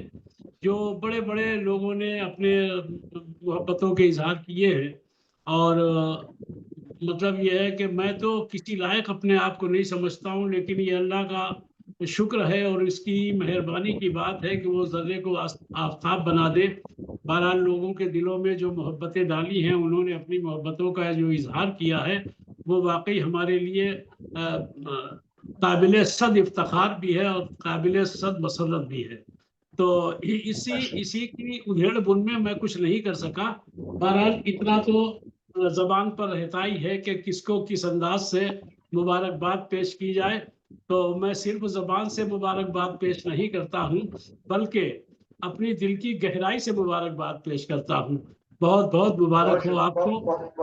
جو بڑے بڑے لوگوں نے اپنے محبتوں کے اظہار کیے ہیں، اور مطلب یہ ہے کہ میں تو کسی لائق اپنے آپ کو نہیں سمجھتا ہوں، لیکن یہ اللہ کا شکر ہے اور اس کی مہربانی کی بات ہے کہ وہ ذرے کو آفتاب بنا دے۔ بہرحال لوگوں کے دلوں میں جو محبتیں ڈالی ہیں، انہوں نے اپنی محبتوں کا جو اظہار کیا ہے، وہ واقعی ہمارے لیے قابل صد افتخار بھی ہے اور قابل صد مسرت بھی ہے۔ تو اسی کی ادھیڑ بن میں کچھ نہیں کر سکا۔ بہرحال اتنا تو زبان پر رہتا ہی ہے کہ کس کو کس انداز سے مبارکباد پیش کی جائے، تو میں صرف زبان سے مبارکباد پیش نہیں کرتا ہوں بلکہ اپنی دل کی گہرائی سے مبارکباد پیش کرتا ہوں۔ بہت بہت مبارک ہو آپ کو،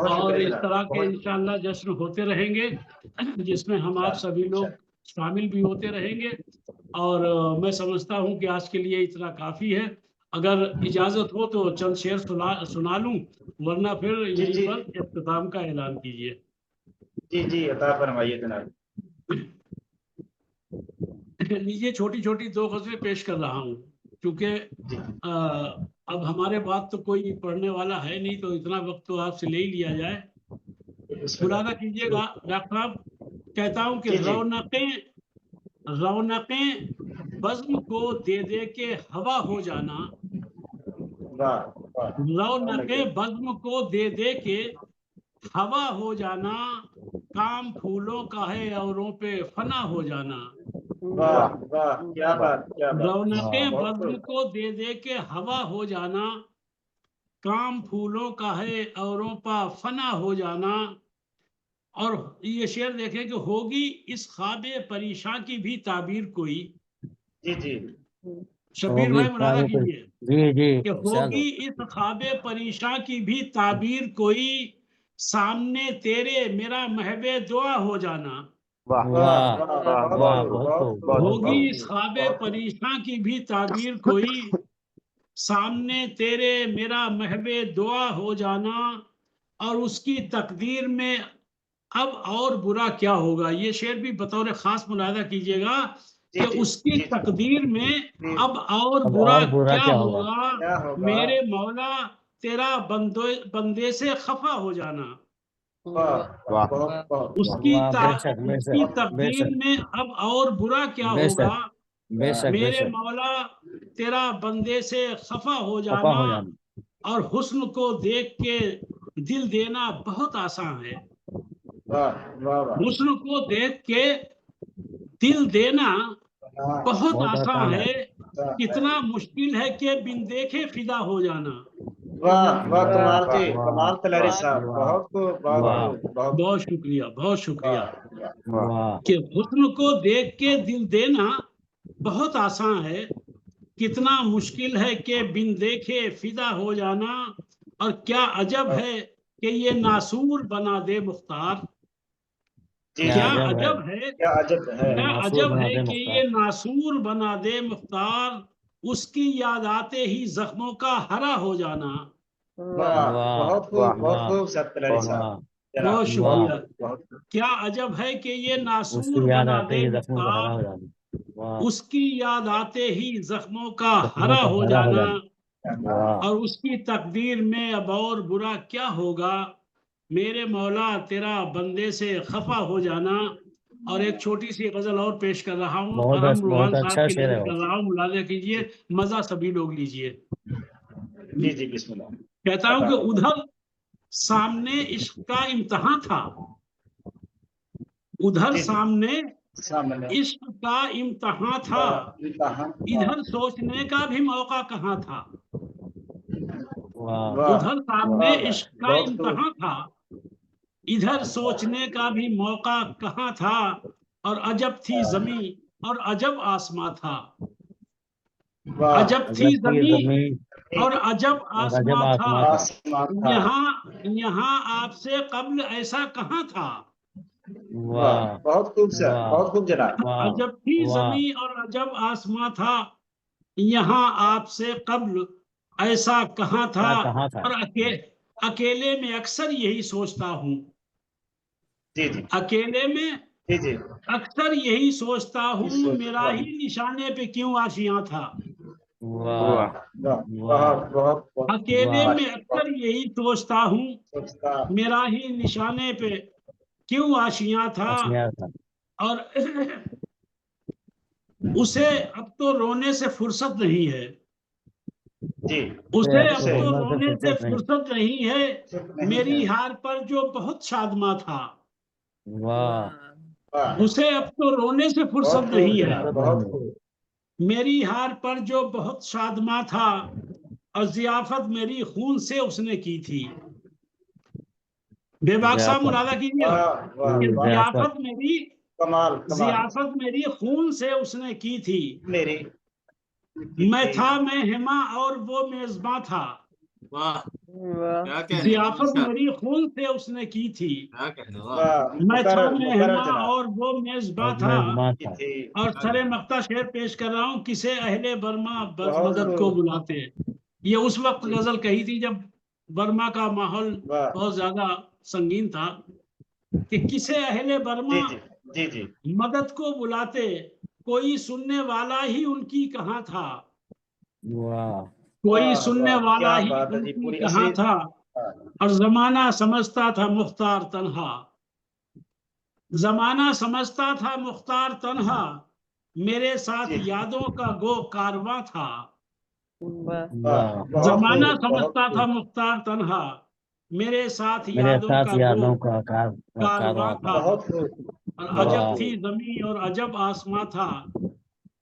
اور اس طرح کے انشاءاللہ جشن ہوتے رہیں گے جس میں ہم آپ سبھی لوگ شامل بھی ہوتے رہیں گے، اور میں سمجھتا ہوں کہ آج کے لیے اتنا کافی ہے۔ اگر اجازت ہو تو چند شعر سنا لوں، ورنہ پھر یہیں پر اختتام کا اعلان کیجیے۔ جی عطا فرمائیے جناب۔ لیجیے چھوٹی چھوٹی 2 غزلیں پیش کر رہا ہوں، کیونکہ اب ہمارے بعد تو کوئی پڑھنے والا ہے نہیں، تو اتنا وقت تو آپ سے لے ہی لیا جائے۔ خدا کیجیے گا ڈاکٹر صاحب، کہتا ہوں کہ رونقیں بزم کو دے دے کے ہوا ہو جانا، رونقیں بزم کو دے دے کے ہوا ہو جانا، کام پھولوں کا ہے اوروں پہ فنا ہو جانا۔ رونقیں بزم کو دے دے کے ہوا ہو جانا، کام پھولوں کا ہے اوروں پہ فنا ہو جانا۔ اور یہ شعر دیکھیں کہ ہوگی اس خواب پریشاں کی بھی تعبیر کوئی، شبیر بھائی ملاحظہ کیجیے کہ ہوگی اس خواب پریشاں کی بھی تعبیر کوئی، سامنے تیرے میرا محب دعا ہو جانا۔ ہوگی اس خواب پریشاں کی بھی تعبیر کوئی، سامنے تیرے میرا محب دعا ہو جانا، اور اس کی تقدیر میں اب اور برا کیا ہوگا۔ یہ شعر بھی بطور خاص ملاحظہ کیجیے گا کہ اس کی تقدیر میں اب اور برا کیا ہوگا، میرے مولا تیرا بندے سے خفا ہو جانا۔ اس کی تقدیر میں اب اور برا کیا ہوگا، میرے مولا تیرا بندے سے خفا ہو جانا، اور حسن کو دیکھ کے دل دینا بہت آسان ہے۔ حسن کو دیکھ کے دل دینا بہت آسان ہے، کتنا مشکل ہے کہ بن دیکھے فدا ہو جانا۔ بہت شکریہ، بہت شکریہ۔ کہ حسن کو دیکھ کے دل دینا بہت آسان ہے، کتنا مشکل ہے کہ بن دیکھے فدا ہو جانا، اور کیا عجب ہے کہ یہ ناسور بنا دے مختار۔ کیا عجب ہے کہ یہ ناسور بنا دے مختار، اس کی یاد آتے ہی زخموں کا ہرا ہو جانا۔ بہت شکریہ۔ کیا عجب ہے کہ یہ ناسور بنا دے مختار، اس کی یاد آتے ہی زخموں کا ہرا ہو جانا، اور اس کی تقدیر میں اب اور برا کیا ہوگا، میرے مولا تیرا بندے سے خفا ہو جانا۔ اور ایک چھوٹی سی غزل اور پیش کر رہا ہوں، ارحم روحان صاحب کے لیے کر رہا ہوں، ملاحظہ کیجیے، مزہ سبھی لوگ لیجیے۔ جی بسم اللہ۔ کہتا ہوں کہ ادھر سامنے عشق کا امتحان تھا، ادھر سامنے عشق کا امتحان تھا، ادھر سوچنے کا بھی موقع کہاں تھا۔ ادھر سامنے عشق کا امتحان تھا، ادھر سوچنے کا بھی موقع کہاں تھا، اور عجب تھی زمین اور عجب آسماں تھا۔ عجب تھی زمین اور عجب آسماں تھا، یہاں آپ سے قبل ایسا کہاں تھا۔ بہت خوب سر، بہت خوب جناب۔ عجب تھی زمین اور عجب آسماں تھا، یہاں آپ سے قبل ایسا کہاں تھا، اور اکیلے میں اکثر یہی سوچتا ہوں، اکیلے میں जी जी अक्सर यही सोचता हूँ मेरा ही निशाने पे क्यों आशियां था। वाह बहुत बहुत बहुत अकेले में अक्सर यही सोचता हूँ सोचता मेरा ही निशाने पे क्यों आशियां था। आशियां था। और उसे अब तो रोने से फुर्सत नहीं है। जी उसे अब अब तो तो रोने रोने से से फुर्सत नहीं है। मेरी हार पर जो बहुत शादमा था। वाह वाह, उसे अब तो रोने से फुर्सत बहुत नहीं खूब है। जनाब, बहुत खूब। मेरी हार पर जो बहुत शादमा था और जियाफत मेरी खून से उसने की थी। बेबाक साहब मुरादा कीजिए वाह वाह कि वाह, जियाफत मेरी कमाल कमाल। जियाफत मेरी खून से उसने की थी। मेरी मैं था मैं हिमा और वो मेजबां था। वाह क्या कहने जियाफत मेरी खून से उसने की थी। क्या कहने वाह वाह, मैं था मुकर्रर मैं मुकर्रर हिमा जनाब। और वो मेजबां अब था। मेजबान की था। थी, और सरे मक्ता शेर पेश कर रहा हूँ, किसे अहले बर्मा बहुत मदद को बुलाते। ये उस वक्त गजल कही थी जब बर्मा का माहौल वाह, बहुत ज्यादा संगीन था कि किसे अहले बर्मा जी जी जी जी मदद को बुलाते, कोई सुनने वाला ही उनकी कहाँ था। वाह कोई वाह सुनने वाह, वाला क्या ही बात है जी, उनकी पूरी कहाँ असली। था। हाँ, और जमाना समझता था मुख्तार तन्हा। जमाना समझता था मुख्तार तन्हा, मेरे साथ जी यादों का गो कारवां था। वाह, वाह बहुत जमाना खूब, बहुत समझता था खूब। मुख्तार तन्हा, मेरे साथ मेरे यादों साथ का गो यादों का कारवां कारवां था। था। बहुत खूब, और बहुत अजब वाह थी खूब। जमी और अजब आसमां था,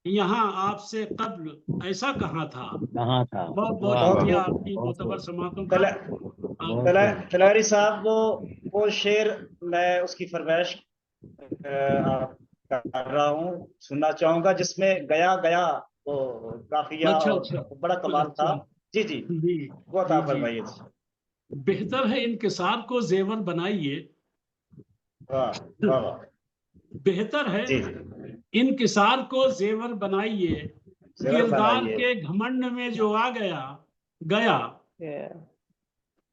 यहाँ आपसे कब्ल ऐसा कहाँ था। कहाँ था। बहुत बहुत वाह बहुत वाह शुक्रिया खूब। आपकी बहुत मोतबर खूब समातों का। बहुत खूब। तलारी साहब, वो शेर मैं उसकी फरमाइश आप कर रहा हूँ, सुनना चाहूंगा, जिसमें गया गया वो काफिया अच्छा और अच्छा बड़ा कमाल था। अच्छा जी जी, जी वो अता जी जी। फरमाइए। बेहतर है इनकिसार को जेवर बनाइए। वाह वाह वाह, बेहतर है जी जी, इनकिसार को जेवर बनाइए, जरूर किरदार बनाइए। के घमंड में जो आ गया गया।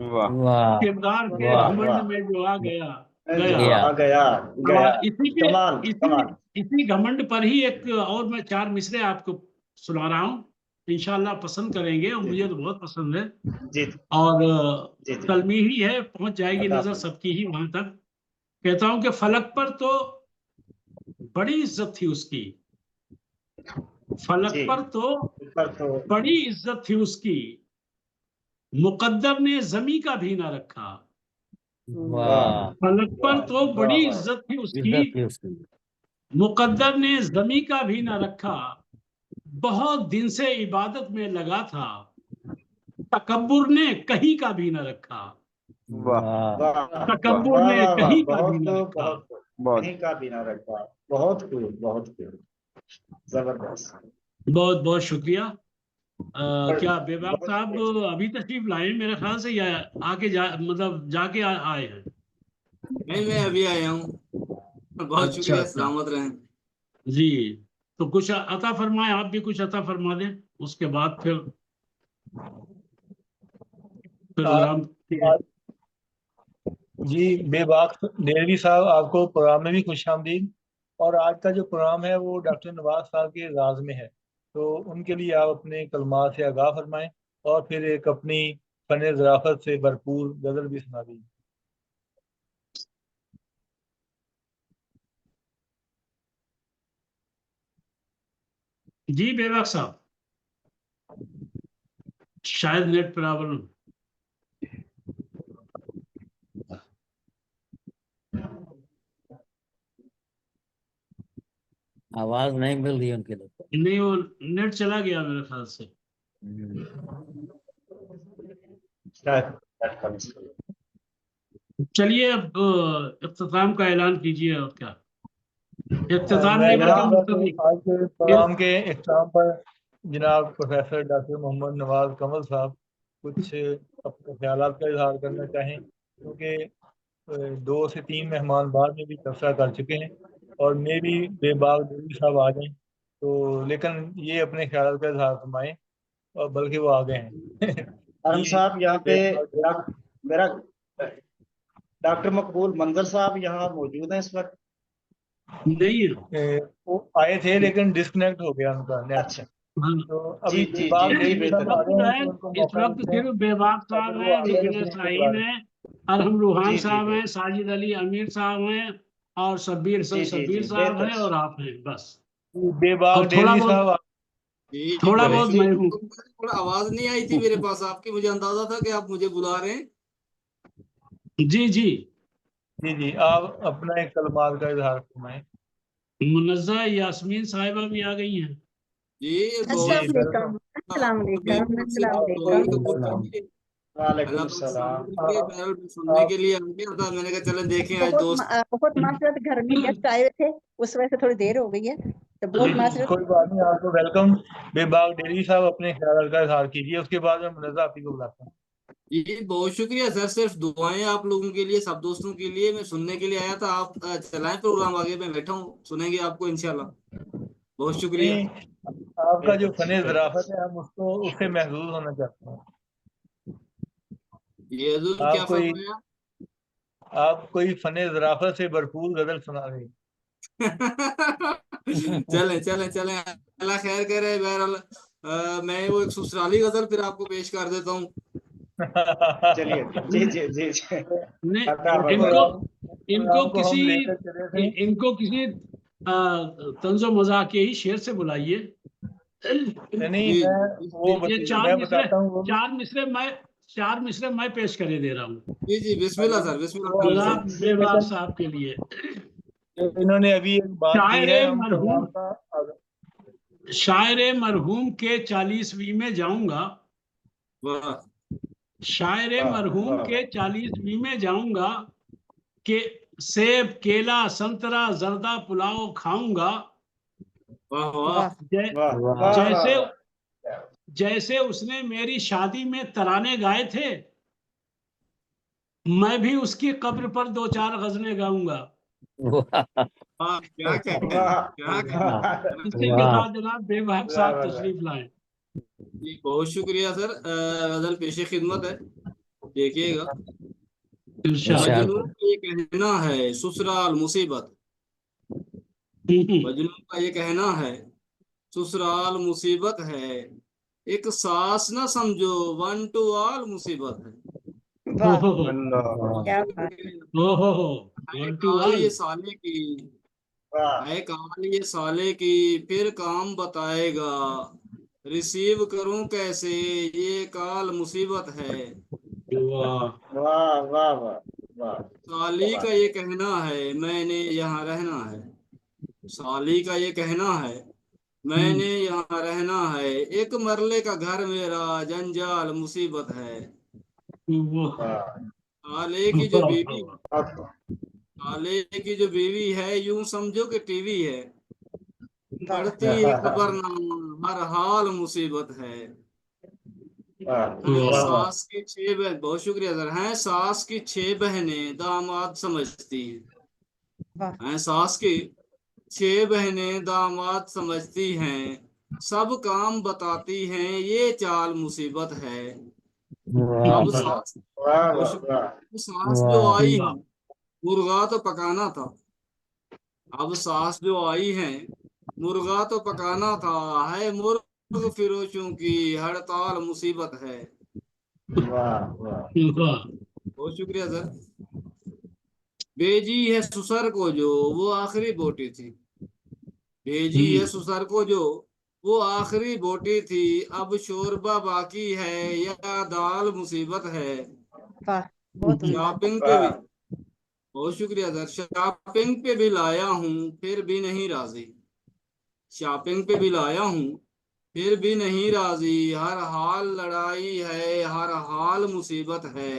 वाह वाह किरदार के वाह घमंड वाह, में जो आ गया जो गया। गया आ गया गया, इसी के कमाल इसी कमाल। इसी घमंड पर ही एक और मैं 4 मिसरे आपको सुना रहा हूँ, इंशाल्लाह पसंद करेंगे और जी मुझे तो बहुत पसंद है। जी और जी जी, कलमी ही है, पहुंच जाएगी अता नजर फरमाइए। सबकी ही वहां तक। कहता हूं कि फलक पर तो बड़ी इज्जत थी उसकी। फलक जी, पर तो ऊपर तो बड़ी इज्जत थी उसकी, मुकद्दर ने जमी का भी ना रखा। वाह फलक पर वाह तो वाह बड़ी वाह, इज्जत थी उसकी, इज्जत थी उसकी। मुकद्दर ने जमी का भी ना रखा। बहुत दिन से इबादत में लगा था, तकब्बुर ने कहीं का भी ना रखा। वाह वाह वाह वाह तकब्बुर वाह ने वाह वाह, कहीं का बहुत भी ना खूब, रखा। बहुत खूब। बहुत कहीं का भी ना रखा, बहुत खूब, बहुत खूब, जबरदस्त। बहुत बहुत शुक्रिया। और क्या बेबाक बहुत साहब अभी तशरीफ लाए मेरे ख्याल से, या आके मतलब जाके आए हैं। नहीं मैं अभी आया हूँ बहुत अच्छा शुक्रिया अच्छा सलामत रहें जी। तो कुछ अता फरमाए, आप भी कुछ अता फरमा दें, उसके बाद फिर आ, प्रोग्राम के। आ, जी बेबाक नेरवी साहब, आपको प्रोग्राम में भी खुश आमदीद। और आज का जो प्रोग्राम है वो डॉक्टर नवाज साहब के राज में है, तो उनके लिए आप अपने कलमात से आगाह फरमाएं और फिर एक अपनी फन ज़राफ़त से भरपूर गज़ल भी सुना दीजिए। जी बेबाक साहब, शायद नेट प्रॉब्लम। आवाज नहीं मिल रही उनके लिए। नहीं, वो नेट चला गया मेरे ख्याल से। चलिए अब इख्तिताम का ऐलान कीजिए, और क्या इख्तिताम मैं नहीं बल्कि चाहूँगा कि मुस्तक़बिल। आज के प्रोग्राम के इख्तिताम पर जनाब प्रोफेसर डॉक्टर मोहम्मद नवाज कमल साहब कुछ अपने ख्यालात का इजहार करना चाहें, क्योंकि 2 से 3 मेहमान बाद में भी तबसरा कर चुके हैं और मे भी बेबाक नेरवी साहब आ जाएं, तो लेकिन ये अपने ख्यालात का इजहार फरमाएं, और बल्कि वो आ गए हैं। आलम जी साहब, यहाँ पे बेबाक। मेरा डॉक्टर मकबूल मंजर साहब यहाँ मौजूद हैं इस वक्त। नहीं वो आए थे लेकिन डिस्कनेक्ट हो गया उनका नेट। अच्छा हाँ, तो जी अभी जी बेबाक जी जी डेली इस साहब बेहतर आ वक्त रहे जो हैं है तो उनको इस मौका वक्त देते हैं। सिर्फ बेबाक साहब अगर वो हैं, आ रहे हैं रुबीना तो उनको शाहीन बुला है, अरहम रूहान जी जी साहब जी हैं, साजिद अली अमीर साहब हैं, और शब्बीर जी जी शब्बीर जी साहब बेहतर हैं, और आप हैं, बस। लें। बेबाक और थोड़ा डेली बहुत साहब जी थोड़ा चले बहुत जी मैं हूँ। थोड़ा आवाज नहीं आई थी मेरे पास आपकी, मुझे अंदाजा था कि आप मुझे बुला रहे हैं। जी जी, जी जी आप अपना एक कलमात का इजहार फरमाएं। मुनज़्ज़ा यास्मीन साहिबा भी आ गई हैं। जी जी वेलकम। अस्सलाम वालेकुम। अस्सलाम वालेकुम। वालेकुम अल्लाह का सलाम। सलाम करके बहरहाल मैं सुनने के लिए आ गया था। मैंने कहा चलें देखें आज दोस्त। बहुत माजरत, घर में गेस्ट आए हुए थे, उस वजह से थोड़ी देर हो गई है, तो बहुत माजरत। कोई बात नहीं, आपको वेलकम। बेबाक डेली साहब अपने ख्याल का इजहार कीजिए, उसके बाद मैं मुनज़्ज़ा आपी को बुलाता हूँ। जी बहुत शुक्रिया सर, सिर्फ दुआएं आप लोगों के लिए, सब दोस्तों के लिए। मैं सुनने के लिए आया था, आप चलाएं प्रोग्राम आगे, मैं बैठा हूँ, सुनेंगे आपको इंशाल्लाह। बहुत शुक्रिया। नहीं, आपका जो फने ज़राफ़त है हम उसको उससे महसूस होना चाहते हैं। ये हजूर क्या फरमाया? आप कोई फने ज़राफ़त से भरपूर गजल सुना रहे हैं। चलें चलें चलें, अल्लाह खैर करे। बहरहाल मैं वो एक ससुराली गजल फिर आपको पेश कर देता हूँ। चलिए जी जी जी जी नहीं, बराबर इनको आपको हम लेकर चले थे। इनको किसी तंजो मजाक के ही शेर से बुलाइए। नहीं, जी ये मैं बताता हूँ। चार मिसरे मैं पेश करे दे रहा हूँ जी जी बिस्मिल्लाह सर, बिस्मिल्लाह कर खुदा लें। बेबाक साहब के लिए। इन्होंने अभी एक बात की है, हम कलाम का शायर मरहूम के 40वीं में जाऊंगा, वाह शायर वाह मरहूम वाह के 40वीं में जाऊंगा, के सेब केला संतरा जर्दा पुलाव खाऊंगा, वाह वाह वाह वाह जैसे वाह। जैसे उसने मेरी शादी में तराने गाए थे, मैं भी उसकी कब्र पर 2-4 गजलें गाऊंगा। वाह, क्या कहते हैं, वाह क्या कहते हैं। इसी के साथ जनाब बेबाक साहब तशरीफ लाए। जी बहुत शुक्रिया सर, गजल पेश खिदमत है, देखिएगा। मजनू का ये कहना है ससुराल मुसीबत, मजनू का ये कहना है ससुराल मुसीबत है, एक सास ना समझो 1 to all मुसीबत है। है काल ये साले की, है काल ये साले की, फिर काम बताएगा, रिसीव करूं कैसे ये काल मुसीबत है। वाह वाह वाह वाह। साली का ये कहना है मैंने यहाँ रहना है, साली का ये कहना है मैंने यहाँ रहना है, एक मरले का घर मेरा जंजाल मुसीबत है। साले की जो बीवी, साले की जो बीवी है यूं समझो कि टीवी है, पढ़ती है खबरनामा हर हाल मुसीबत है। हैं सास की 6 बहन, बहुत शुक्रिया सर, हैं सास की 6 बहनें दामाद समझती हैं सास की 6 बहनें दामाद समझती हैं, सब काम बताती हैं ये चाल मुसीबत है। अब सास जो आई है मुर्गा तो पकाना था, अब सास जो आई है मुर्गा तो पकाना था, है मुर्ग फिरोशों की हड़ताल मुसीबत है। बहुत शुक्रिया सर। भेजी है सुसर को जो वो आखिरी बोटी थी, भेजी है सुसर को जो वो आखिरी बोटी थी, अब शोरबा बाकी है या दाल मुसीबत है। शॉपिंग पे भी, बहुत शुक्रिया सर, शॉपिंग पे भी लाया हूँ फिर भी नहीं राजी, शॉपिंग पे भी लाया हूँ फिर भी नहीं राजी, हर हाल लड़ाई है हर हाल मुसीबत है।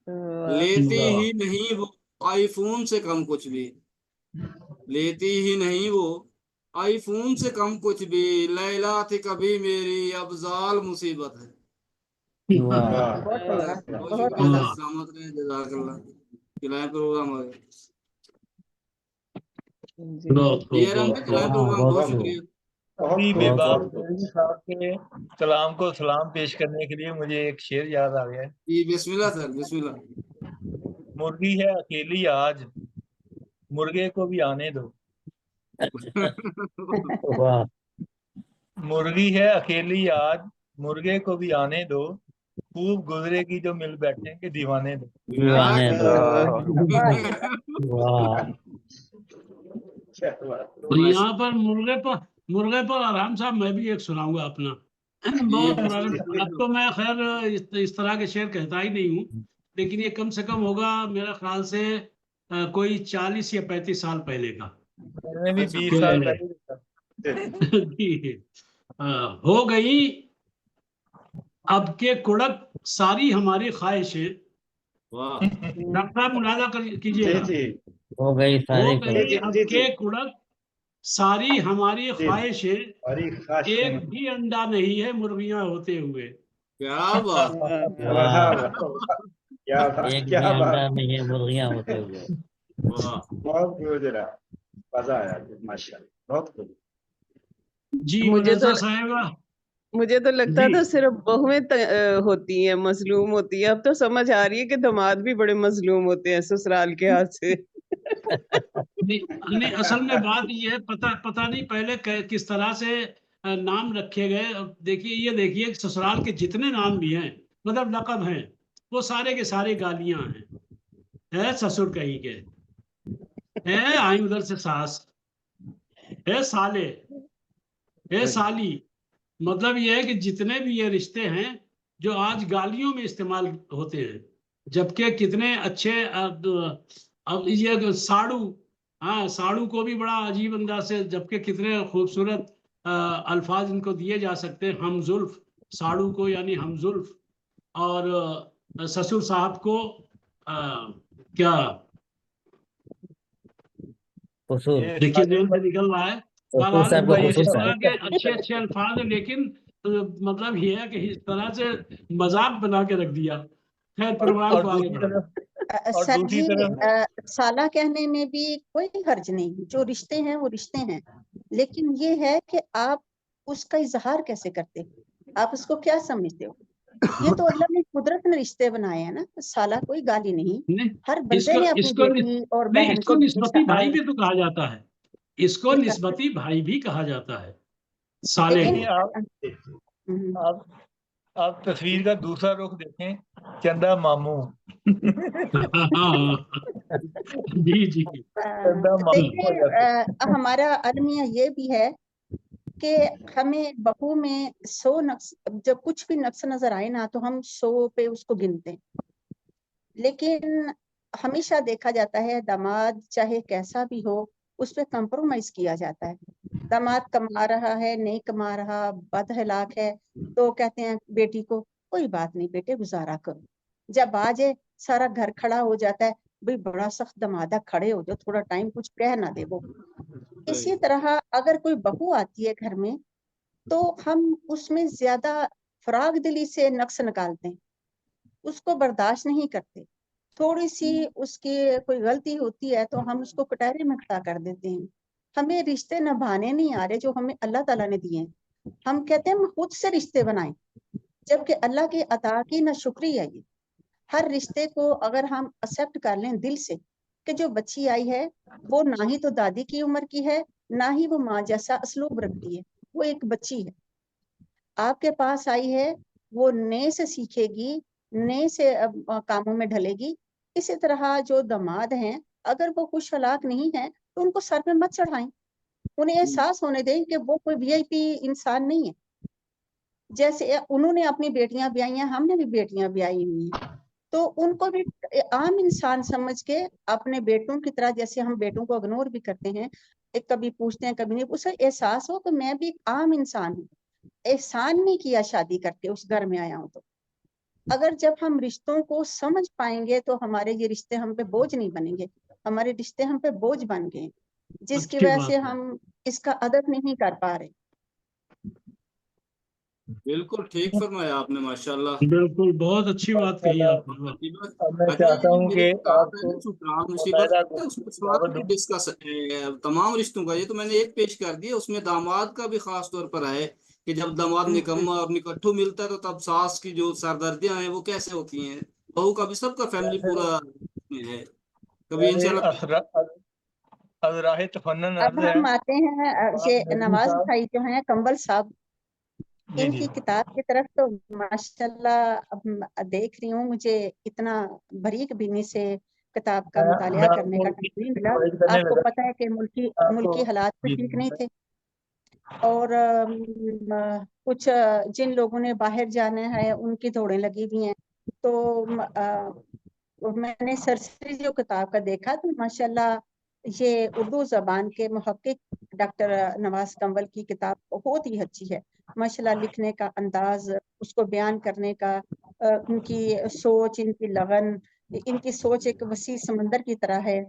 लेती ही नहीं वो आईफोन से कम कुछ भी, लेती ही नहीं वो आईफोन से कम कुछ भी, लैला थी कभी मेरी अब जाल मुसीबत है। बहुत शुक्रिया सर, सलामत रहे, जज़ाकल्लाह। खिलाएं प्रोग्राम आगे, प्रोग्राम, बहुत शुक्रिया। अभी बेबाक साहब के कलाम को सलाम पेश करने के लिए मुझे एक शेर याद आ गया है। जी बिस्मिल्लाह सर, बिस्मिल्लाह। मुर्गी है अकेली आज, मुर्गे को भी आने दो, वाह, मुर्गी है अकेली आज, मुर्गे को भी आने दो, खूब गुजरेगी जो मिल बैठेंगे दीवाने दो। दीवाने दो। वाह, वाह, क्या बात है। और यहाँ पर मुर्गे पर आराम साहब मैं भी एक सुनाऊंगा अपना बहुत पुराना। अब तो मैं खैर इस तरह के शेर कहता ही नहीं हूँ, लेकिन ये कम से कम होगा मेरे ख्याल से कोई 40 या 35 साल पहले का। मैंने भी 20 साल पहले देखा। जी, हो गई अब के कुड़क सारी हमारी ख्वाहिशें। वाह, डॉक्टर साहब मुलाजा कीजिएगा। जी हो गई हो सारी गई अब के कुड़क सारी हमारी ख्वाहिशें, हमारी खास एक भी अंडा नहीं है मुर्गियां होते हुए। क्या बात, वाह, क्या बात, एक भी क्या अंडा बात, नहीं है मुर्गियां होते हुए। वाह। बहुत गुजरा, मजा आया माशाल्लाह, बहुत खूब। जी मुझे मुनज़्ज़ा तो साहिबा, मुझे तो लगता जी था सिर्फ बहुएं होती हैं, मजलूम होती है। अब तो समझ आ रही है कि दामाद भी बड़े मजलूम होते हैं ससुराल के हाथ से। नहीं, नहीं, असल में बात ये है, पता नहीं पहले किस तरह से नाम रखे गए। अब देखिए, ये देखिए कि ससुराल के जितने नाम भी हैं, मतलब लक़ब हैं, वो सारे के सारे गालियां हैं। है ससुर कहीं के, है आई उधर से सास, है साले, है साली। मतलब ये है कि जितने भी ये रिश्ते हैं जो आज गालियों में इस्तेमाल होते हैं, जबकि कितने अच्छे अब ये साड़ू, हाँ साड़ू को भी बड़ा अजीब अंदाज से, जबकि कितने खूबसूरत अल्फाज इनको दिए जा सकते हैं। हमजुल्फ साड़ू को, यानी हमजुल्फ। और ससुर साहब को क्या, कसूर, देखिए जेल से निकल रहा है। ससुर बहरहाल साहब को इस कसूर तरह साहब। के अच्छे अच्छे अल्फाज हैं, लेकिन मतलब ये है कि इस तरह से मजाक बना के रख दिया। खैर, प्रोग्राम और को आगे दूसरी बढ़ाएं। तरफ और सर दूसरी जी, तरफ साला कहने में भी कोई हर्ज नहीं, जो रिश्ते हैं वो रिश्ते हैं, लेकिन ये है कि आप उसका इजहार कैसे करते हो, आप उसको क्या समझते हो। ये तो अल्लाह ने कुदरत ने रिश्ते बनाए हैं ना, साला कोई गाली नहीं। नहीं, हर बंदे इसको ने अपनी इसको बेटी और नहीं, बहन इसको को निस्बती भाई भी तो कहा जाता है। इसको किसका? निस्बती भाई भी कहा जाता है, साले लेकिन को। आप तस्वीर का दूसरा रुख देखें, चंदा मामू। जी जी, चंदा मामू हो जाते। देखिए, हमारा अलमिया ये भी है कि हमें बहू में 100 नक्स, जब कुछ भी नक्स नजर आए ना तो हम 100 पे उसको गिनते हैं, लेकिन हमेशा देखा जाता है दामाद चाहे कैसा भी हो उस पर कंप्रोमाइज किया जाता है। दामाद कमा रहा है, नहीं कमा रहा, बदहलाक है, तो कहते हैं बेटी को कोई बात नहीं बेटे गुजारा करो। जब आ जाए सारा घर खड़ा हो जाता है, भाई बड़ा सख्त दमादा, खड़े हो जाओ, थोड़ा टाइम कुछ कह ना दे वो। इसी तरह अगर कोई बहू आती है घर में तो हम उसमें ज्यादा फराग दिली से नक्स निकालते हैं, उसको बर्दाश्त नहीं करते। थोड़ी सी उसकी कोई गलती होती है तो हम उसको कटहरे में खड़ा कर देते हैं। हमें रिश्ते निभाने नहीं आ रहे जो हमें अल्लाह ताला ने दिए हैं। हम कहते हैं हम खुद से रिश्ते बनाएं, जबकि अल्लाह की अता की ना शुक्रिया ये। हर रिश्ते को अगर हम एक्सेप्ट कर लें दिल से कि जो बच्ची आई है वो ना ही तो दादी की उम्र की है, ना ही वो माँ जैसा असलूब रखती है, वो एक बच्ची है आपके पास आई है, वो नए से सीखेगी, नए से कामों में ढलेगी। इसी तरह जो दामाद हैं अगर वो खुश हलाक नहीं है तो उनको सर पे मत चढ़ाएं, उन्हें एहसास होने दें कि वो कोई वीआईपी इंसान नहीं है। जैसे उन्होंने अपनी बेटियां ब्याई हैं, हमने भी बेटियां ब्याई हुई हैं, तो उनको भी आम इंसान समझ के अपने बेटों की तरह, जैसे हम बेटों को इग्नोर भी करते हैं, एक कभी पूछते हैं कभी नहीं, उसे एहसास हो कि मैं भी आम इंसान हूँ, एहसान नहीं किया शादी करके उस घर में आया हूं। तो अगर जब हम रिश्तों को समझ पाएंगे तो हमारे ये रिश्ते हम पे बोझ नहीं बनेंगे। हमारे रिश्ते हम पे बोझ बन गए जिसकी अच्छी वजह बात से है, हम इसका अदब नहीं कर पा रहे। बिल्कुल ठीक फरमाया आपने, माशाल्लाह। बिल्कुल बहुत अच्छी बात कही आपने। वाह। अब मैं अच्छा, ये चाहता जो हूँ मेरी कि किताब है आपको ना सुकरात मुसीबत मुशाहिदा है, को उसमें थोड़ा दावत सा दूं। डिस्कस तमाम रिश्तों का, ये तो मैंने एक पेश कर दिया, उसमें दामाद का भी खास तौर पर है कि जब दामाद निकम्मा और निकट्ठू मिलता है तो तब सास की जो सरदर्दियां हैं वो कैसे होती हैं। बहू का भी सबका फैमिली पूरा है, कभी मैंने इंशाल्लाह। असरा राह तफन्नुन अब हम आते हैं ये नवाज भाई जो हैं कंवल साहब, इनकी किताब की तरफ तो माशाल्लाह अब देख रही हूँ, मुझे इतना बारीक बीनी से किताब का मुतालिया करने का टाइम नहीं मिला। आपको पता है कि मुल्की हालात भी ठीक नहीं थे, और कुछ जिन लोगों ने बाहर जाना है उनकी दौड़ें लगी हुई हैं, तो मैंने सरसरी जो किताब का देखा तो माशाल्लाह ये उर्दू जबान के मुहक्किक डॉक्टर नवाज कंवल की किताब बहुत ही अच्छी है माशाल्लाह। लिखने का अंदाज, उसको बयान करने का, उनकी सोच, इनकी लगन, इनकी सोच एक वसी समंदर की तरह है,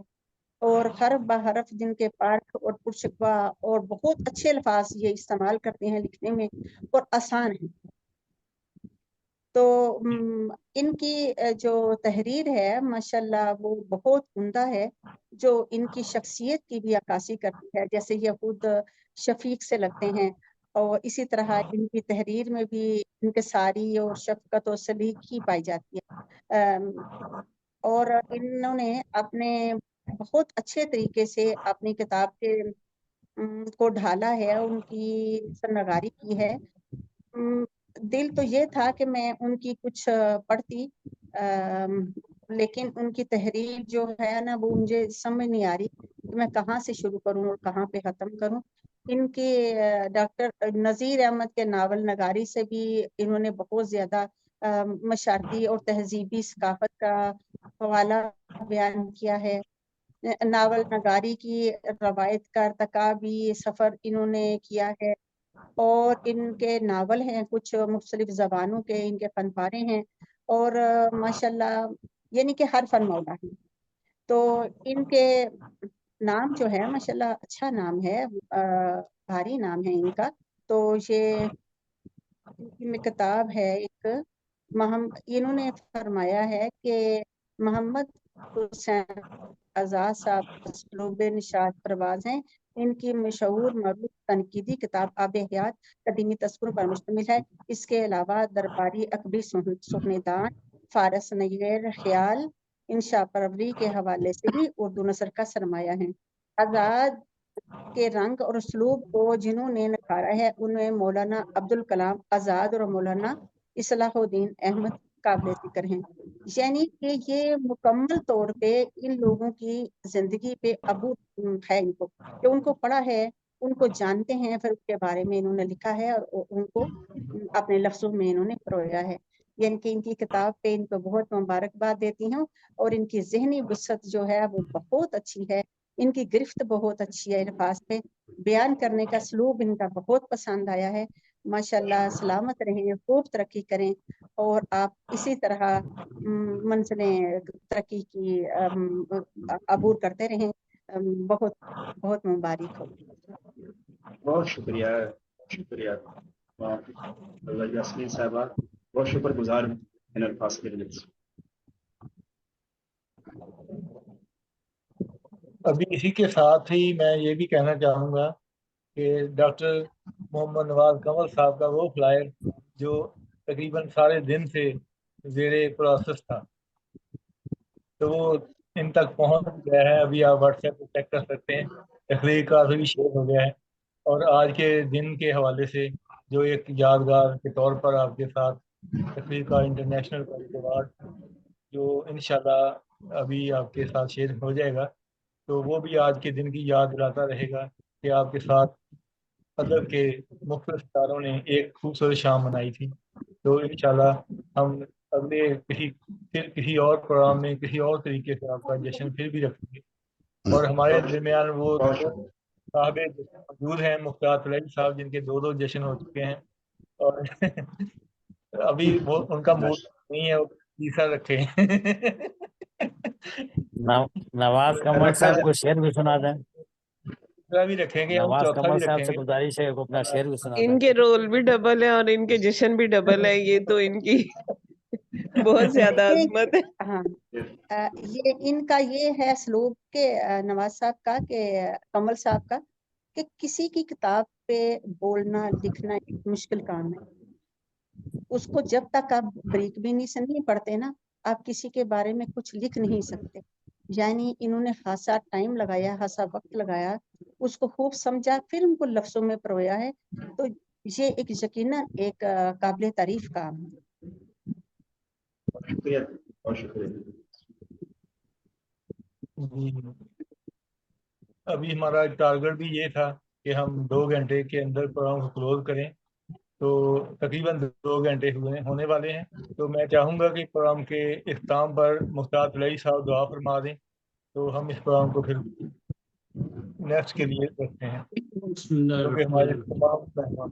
और हरफ बहरफ जिनके पाठ और पुरशकवा और बहुत अच्छे अल्फाज ये इस्तेमाल करते हैं लिखने में, और आसान है। तो इनकी जो तहरीर है माशाल्लाह वो बहुत उम्दा है, जो इनकी शख्सियत की भी अक्कासी करती है, जैसे ये खुद शफीक से लगते हैं, और इसी तरह इनकी तहरीर में भी इनके सारी और शफकत और सलीक ही पाई जाती है। और इन्होंने अपने बहुत अच्छे तरीके से अपनी किताब के को ढाला है, उनकी सन्नगारी की है। दिल तो ये था कि मैं उनकी कुछ पढ़ती, लेकिन उनकी तहरीर जो है ना वो मुझे समझ नहीं आ रही कि मैं कहाँ से शुरू करूँ और कहाँ पे ख़त्म करूँ। इनके डॉक्टर नज़ीर अहमद के नावल नगारी से भी इन्होंने बहुत ज़्यादा मशारती और तहजीबी सकाफत का हवाला बयान किया है। नावल नगारी की रवायत का इर्तिका भी सफ़र इन्होंने किया है, और इनके नावल हैं कुछ मुख्तलिफ ज़बानों के, इनके फनपारे हैं, और माशाल्लाह यानी कि हर फन मौला है। तो इनके नाम जो है माशाल्लाह अच्छा नाम है, भारी नाम है इनका। तो ये इनकी किताब है एक इन्होंने फरमाया है कि मोहम्मद हुसैन आजाद साहब असलूब निशात परवाज हैं। इनकी मशहूर मरूफ तनकीदी किताब आब हयात कदीमी तस्कुर पर मुश्तमिल है। इसके अलावा दरबारी अकबरी सुखनेदान, फारस नैर ख्याल, इंशा परवरी के हवाले से भी उर्दू नसर का सरमाया है। आज़ाद के रंग और उसलूब को जिन्होंने निखारा है उनमें मौलाना अब्दुल कलाम आज़ाद और मौलाना इस्लाहुद्दीन अहमद काबिल जिक्र हैं। यानी कि ये मुकम्मल तौर पे इन लोगों की जिंदगी पे अबूर है, इनको कि उनको पढ़ा है, उनको जानते हैं, फिर उसके बारे में इन्होंने लिखा है और उनको अपने लफ्जों में इन्होंने परोया है। यानी कि इनकी किताब पे इनको बहुत मुबारकबाद देती हूँ, और इनकी जहनी वसअत जो है वो बहुत अच्छी है, इनकी गिरफ्त बहुत अच्छी है, अल्फाज पे बयान करने का सलूक इनका बहुत पसंद आया है। माशाल्लाह सलामत रहें, खूब तरक्की करें, और आप इसी तरह मंजिलें तरक्की की अबूर करते रहें। बहुत बहुत मुबारक हो। बहुत शुक्रिया शुक्रिया यास्मीन साहबा, बहुत शुक्रगुजार इन अल्फाज के लिए। अभी इसी के साथ ही मैं ये भी कहना चाहूँगा कि डॉक्टर मोहम्मद नवाज कंवल साहब का वो फ्लायर जो तकरीबन सारे दिन से ज़ेरे प्रोसेस था, तो वो इन तक पहुंच गया है। अभी आप व्हाट्सएप पे चेक कर सकते हैं, तकरीर का भी शेयर हो गया है, और आज के दिन के हवाले से जो एक यादगार के तौर पर आपके साथ तकरीर का इंटरनेशनल का अवार्ड जो इंशाल्लाह अभी आपके साथ शेयर हो जाएगा, तो वो भी आज के दिन की याद दिलाता रहेगा कि आपके साथ अदब के मुख्तलिफ सितारों ने एक खूबसूरत शाम मनाई थी। तो इंशाल्लाह हम अगले किसी और प्रोग्राम में किसी और तरीके से आपका जश्न फिर भी रखेंगे, और हमारे दरमियान वो साहब मौजूद हैं मुख्तार तलई साहब, जिनके दो जश्न हो चुके हैं, और अभी वो उनका मूड नहीं है, वो तीसरा रखे। नवाज कमल साहब को शेर भी सुना दें। भी रखेंगे, नवाज कमल साहब से गुजारिश है अपना शेर भी सुना दें। इनके रोल भी डबल है और इनके जश्न भी डबल है, ये तो इनकी बहुत ज्यादा अजमत है। हाँ, ये इनका ये है सलूक के नवाज साहब का के कमल साहब का कि किसी की किताब पे बोलना लिखना एक मुश्किल काम है। उसको जब तक आप बारीक बीनी से नहीं पढ़ते ना, आप किसी के बारे में कुछ लिख नहीं सकते। یعنی انہوں نے خاصا ٹائم لگایا، خاصا وقت لگایا، اس کو خوب سمجھا، پھر ان کو لفظوں میں پرویا ہے، تو یہ ایک یقیناً ایک قابل تعریف کام ہے۔ شکریہ، بہت شکریہ۔ ابھی ہمارا ٹارگٹ بھی یہ تھا کہ ہم 2 گھنٹے کے اندر پروگرام کو کلوز کریں، تو تقریباً 2 گھنٹے ہونے والے ہیں، تو میں چاہوں گا کہ پروگرام کے اختتام پر مختار طلئی صاحب دعا فرما دیں، تو ہم اس پروگرام کو پھر نیکسٹ کے لیے رکھتے ہیں، بسم اللہ کیونکہ الرحمن ہمارے الرحیم۔ تمام مہمان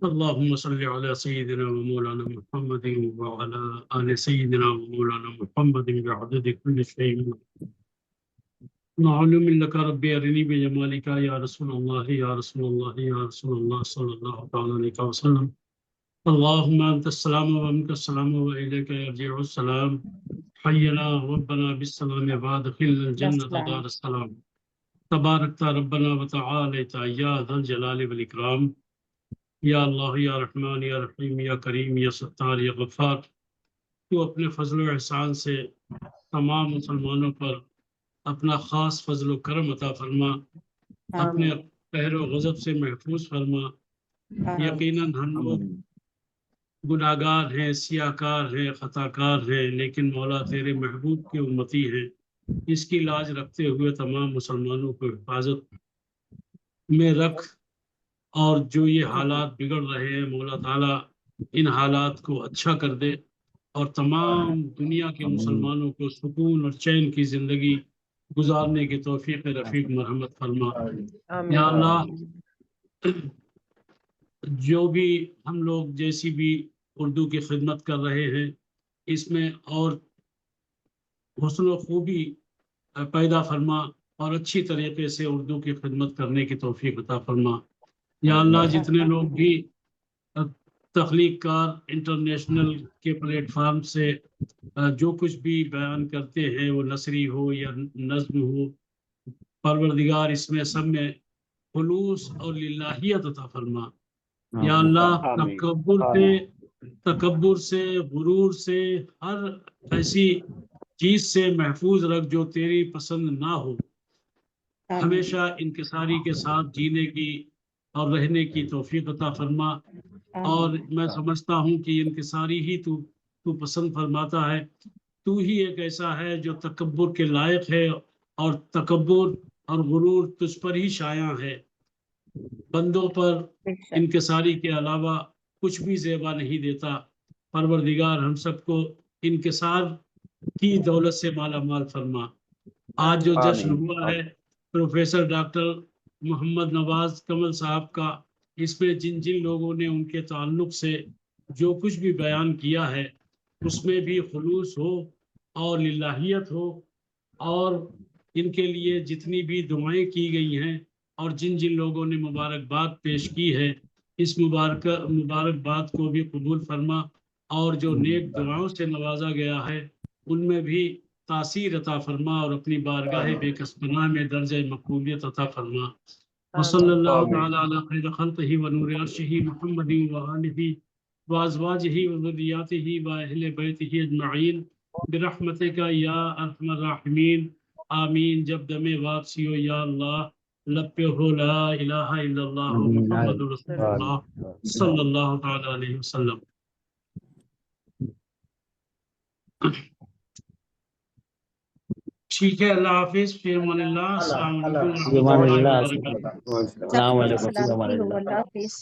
اللهم صل على سيدنا ومولانا محمد وعلى آل سيدنا ومولانا محمد بعدد كل شيء معلوم لك ربي أرني بجمالك يا رسول الله يا رسول الله يا رسول الله صلى الله عليه وسلم. اللهم أنت السلام ومنك السلام وإليك يرجع السلام. حينا ربنا بالسلام وادخلنا الجنة دار السلام. تبارك ربنا وتعالى يا ذا الجلال والإكرام. یا اللہ یا رحمان یا رحیم یا کریم یا ستار یا غفار، تو اپنے فضل و احسان سے تمام مسلمانوں پر اپنا خاص فضل و کرم عطا فرما، اپنے قہر و غضب سے محفوظ فرما۔ یقیناً ہم لوگ گناہگار ہیں، سیاہکار ہیں، خطاکار ہیں، لیکن مولا تیرے محبوب کی امتی ہیں، اس کی لاج رکھتے ہوئے تمام مسلمانوں کو حفاظت میں رکھ، اور جو یہ حالات بگڑ رہے ہیں مولا تعالیٰ ان حالات کو اچھا کر دے، اور تمام دنیا کے مسلمانوں کو سکون اور چین کی زندگی گزارنے کی توفیق رفیق مرحمت فرما۔ یا اللہ، جو بھی ہم لوگ جیسی بھی اردو کی خدمت کر رہے ہیں، اس میں اور حسن و خوبی پیدا فرما، اور اچھی طریقے سے اردو کی خدمت کرنے کی توفیق عطا فرما۔ یا اللہ، جتنے لوگ بھی تخلیق کار انٹرنیشنل کے پلیٹ فارم سے جو کچھ بھی بیان کرتے ہیں، وہ نثری ہو یا نظم ہو، پروردگار اس میں سب میں خلوص اور للہیت عطا فرما۔ یا اللہ، تکبر سے غرور سے ہر ایسی چیز سے محفوظ رکھ جو تیری پسند نہ ہو، ہمیشہ انکساری کے ساتھ جینے کی اور رہنے کی توفیق عطا فرما۔ اور میں سمجھتا ہوں کہ انکساری ہی تو پسند فرماتا ہے، تو ہی ایک ایسا ہے جو تکبر کے لائق ہے، اور تکبر اور غرور تجھ پر ہی شایع ہے، بندوں پر انکساری کے علاوہ کچھ بھی زیبا نہیں دیتا۔ پروردگار ہم سب کو انکسار کی دولت سے مالا مال فرما۔ آج جو جشن ہوا ہے پروفیسر ڈاکٹر محمد نواز کمل صاحب کا، اس میں جن جن لوگوں نے ان کے تعلق سے جو کچھ بھی بیان کیا ہے، اس میں بھی خلوص ہو اور للہیت ہو، اور ان کے لیے جتنی بھی دعائیں کی گئی ہیں اور جن جن لوگوں نے مبارکباد پیش کی ہے، اس مبارکباد کو بھی قبول فرما، اور جو نیک دعاؤں سے نوازا گیا ہے ان میں بھی تاثیر عطا فرما، اور اپنی بارگاہ بے کس پناہ میں درجہ مقبولیت عطا فرما۔ وصلی اللہ تعالی علی خیر خلقہ ونور عرشہ محمد وآلہ وازواجہ وذریاتہ واہل بیتہ اجمعین برحمتک یا ارحم الراحمین، آمین۔ جب دم واپسی ہو یا اللہ، لب پہ ہو لا الہ الا اللہ محمد رسول اللہ صلی اللہ تعالی علیہ وسلم۔ ٹھیک ہے، اللہ حافظ، فی امان اللہ، السلام علیکم ورحمۃ اللہ وبرکاتہ۔ السلام علیکم۔ اللہ حافظ۔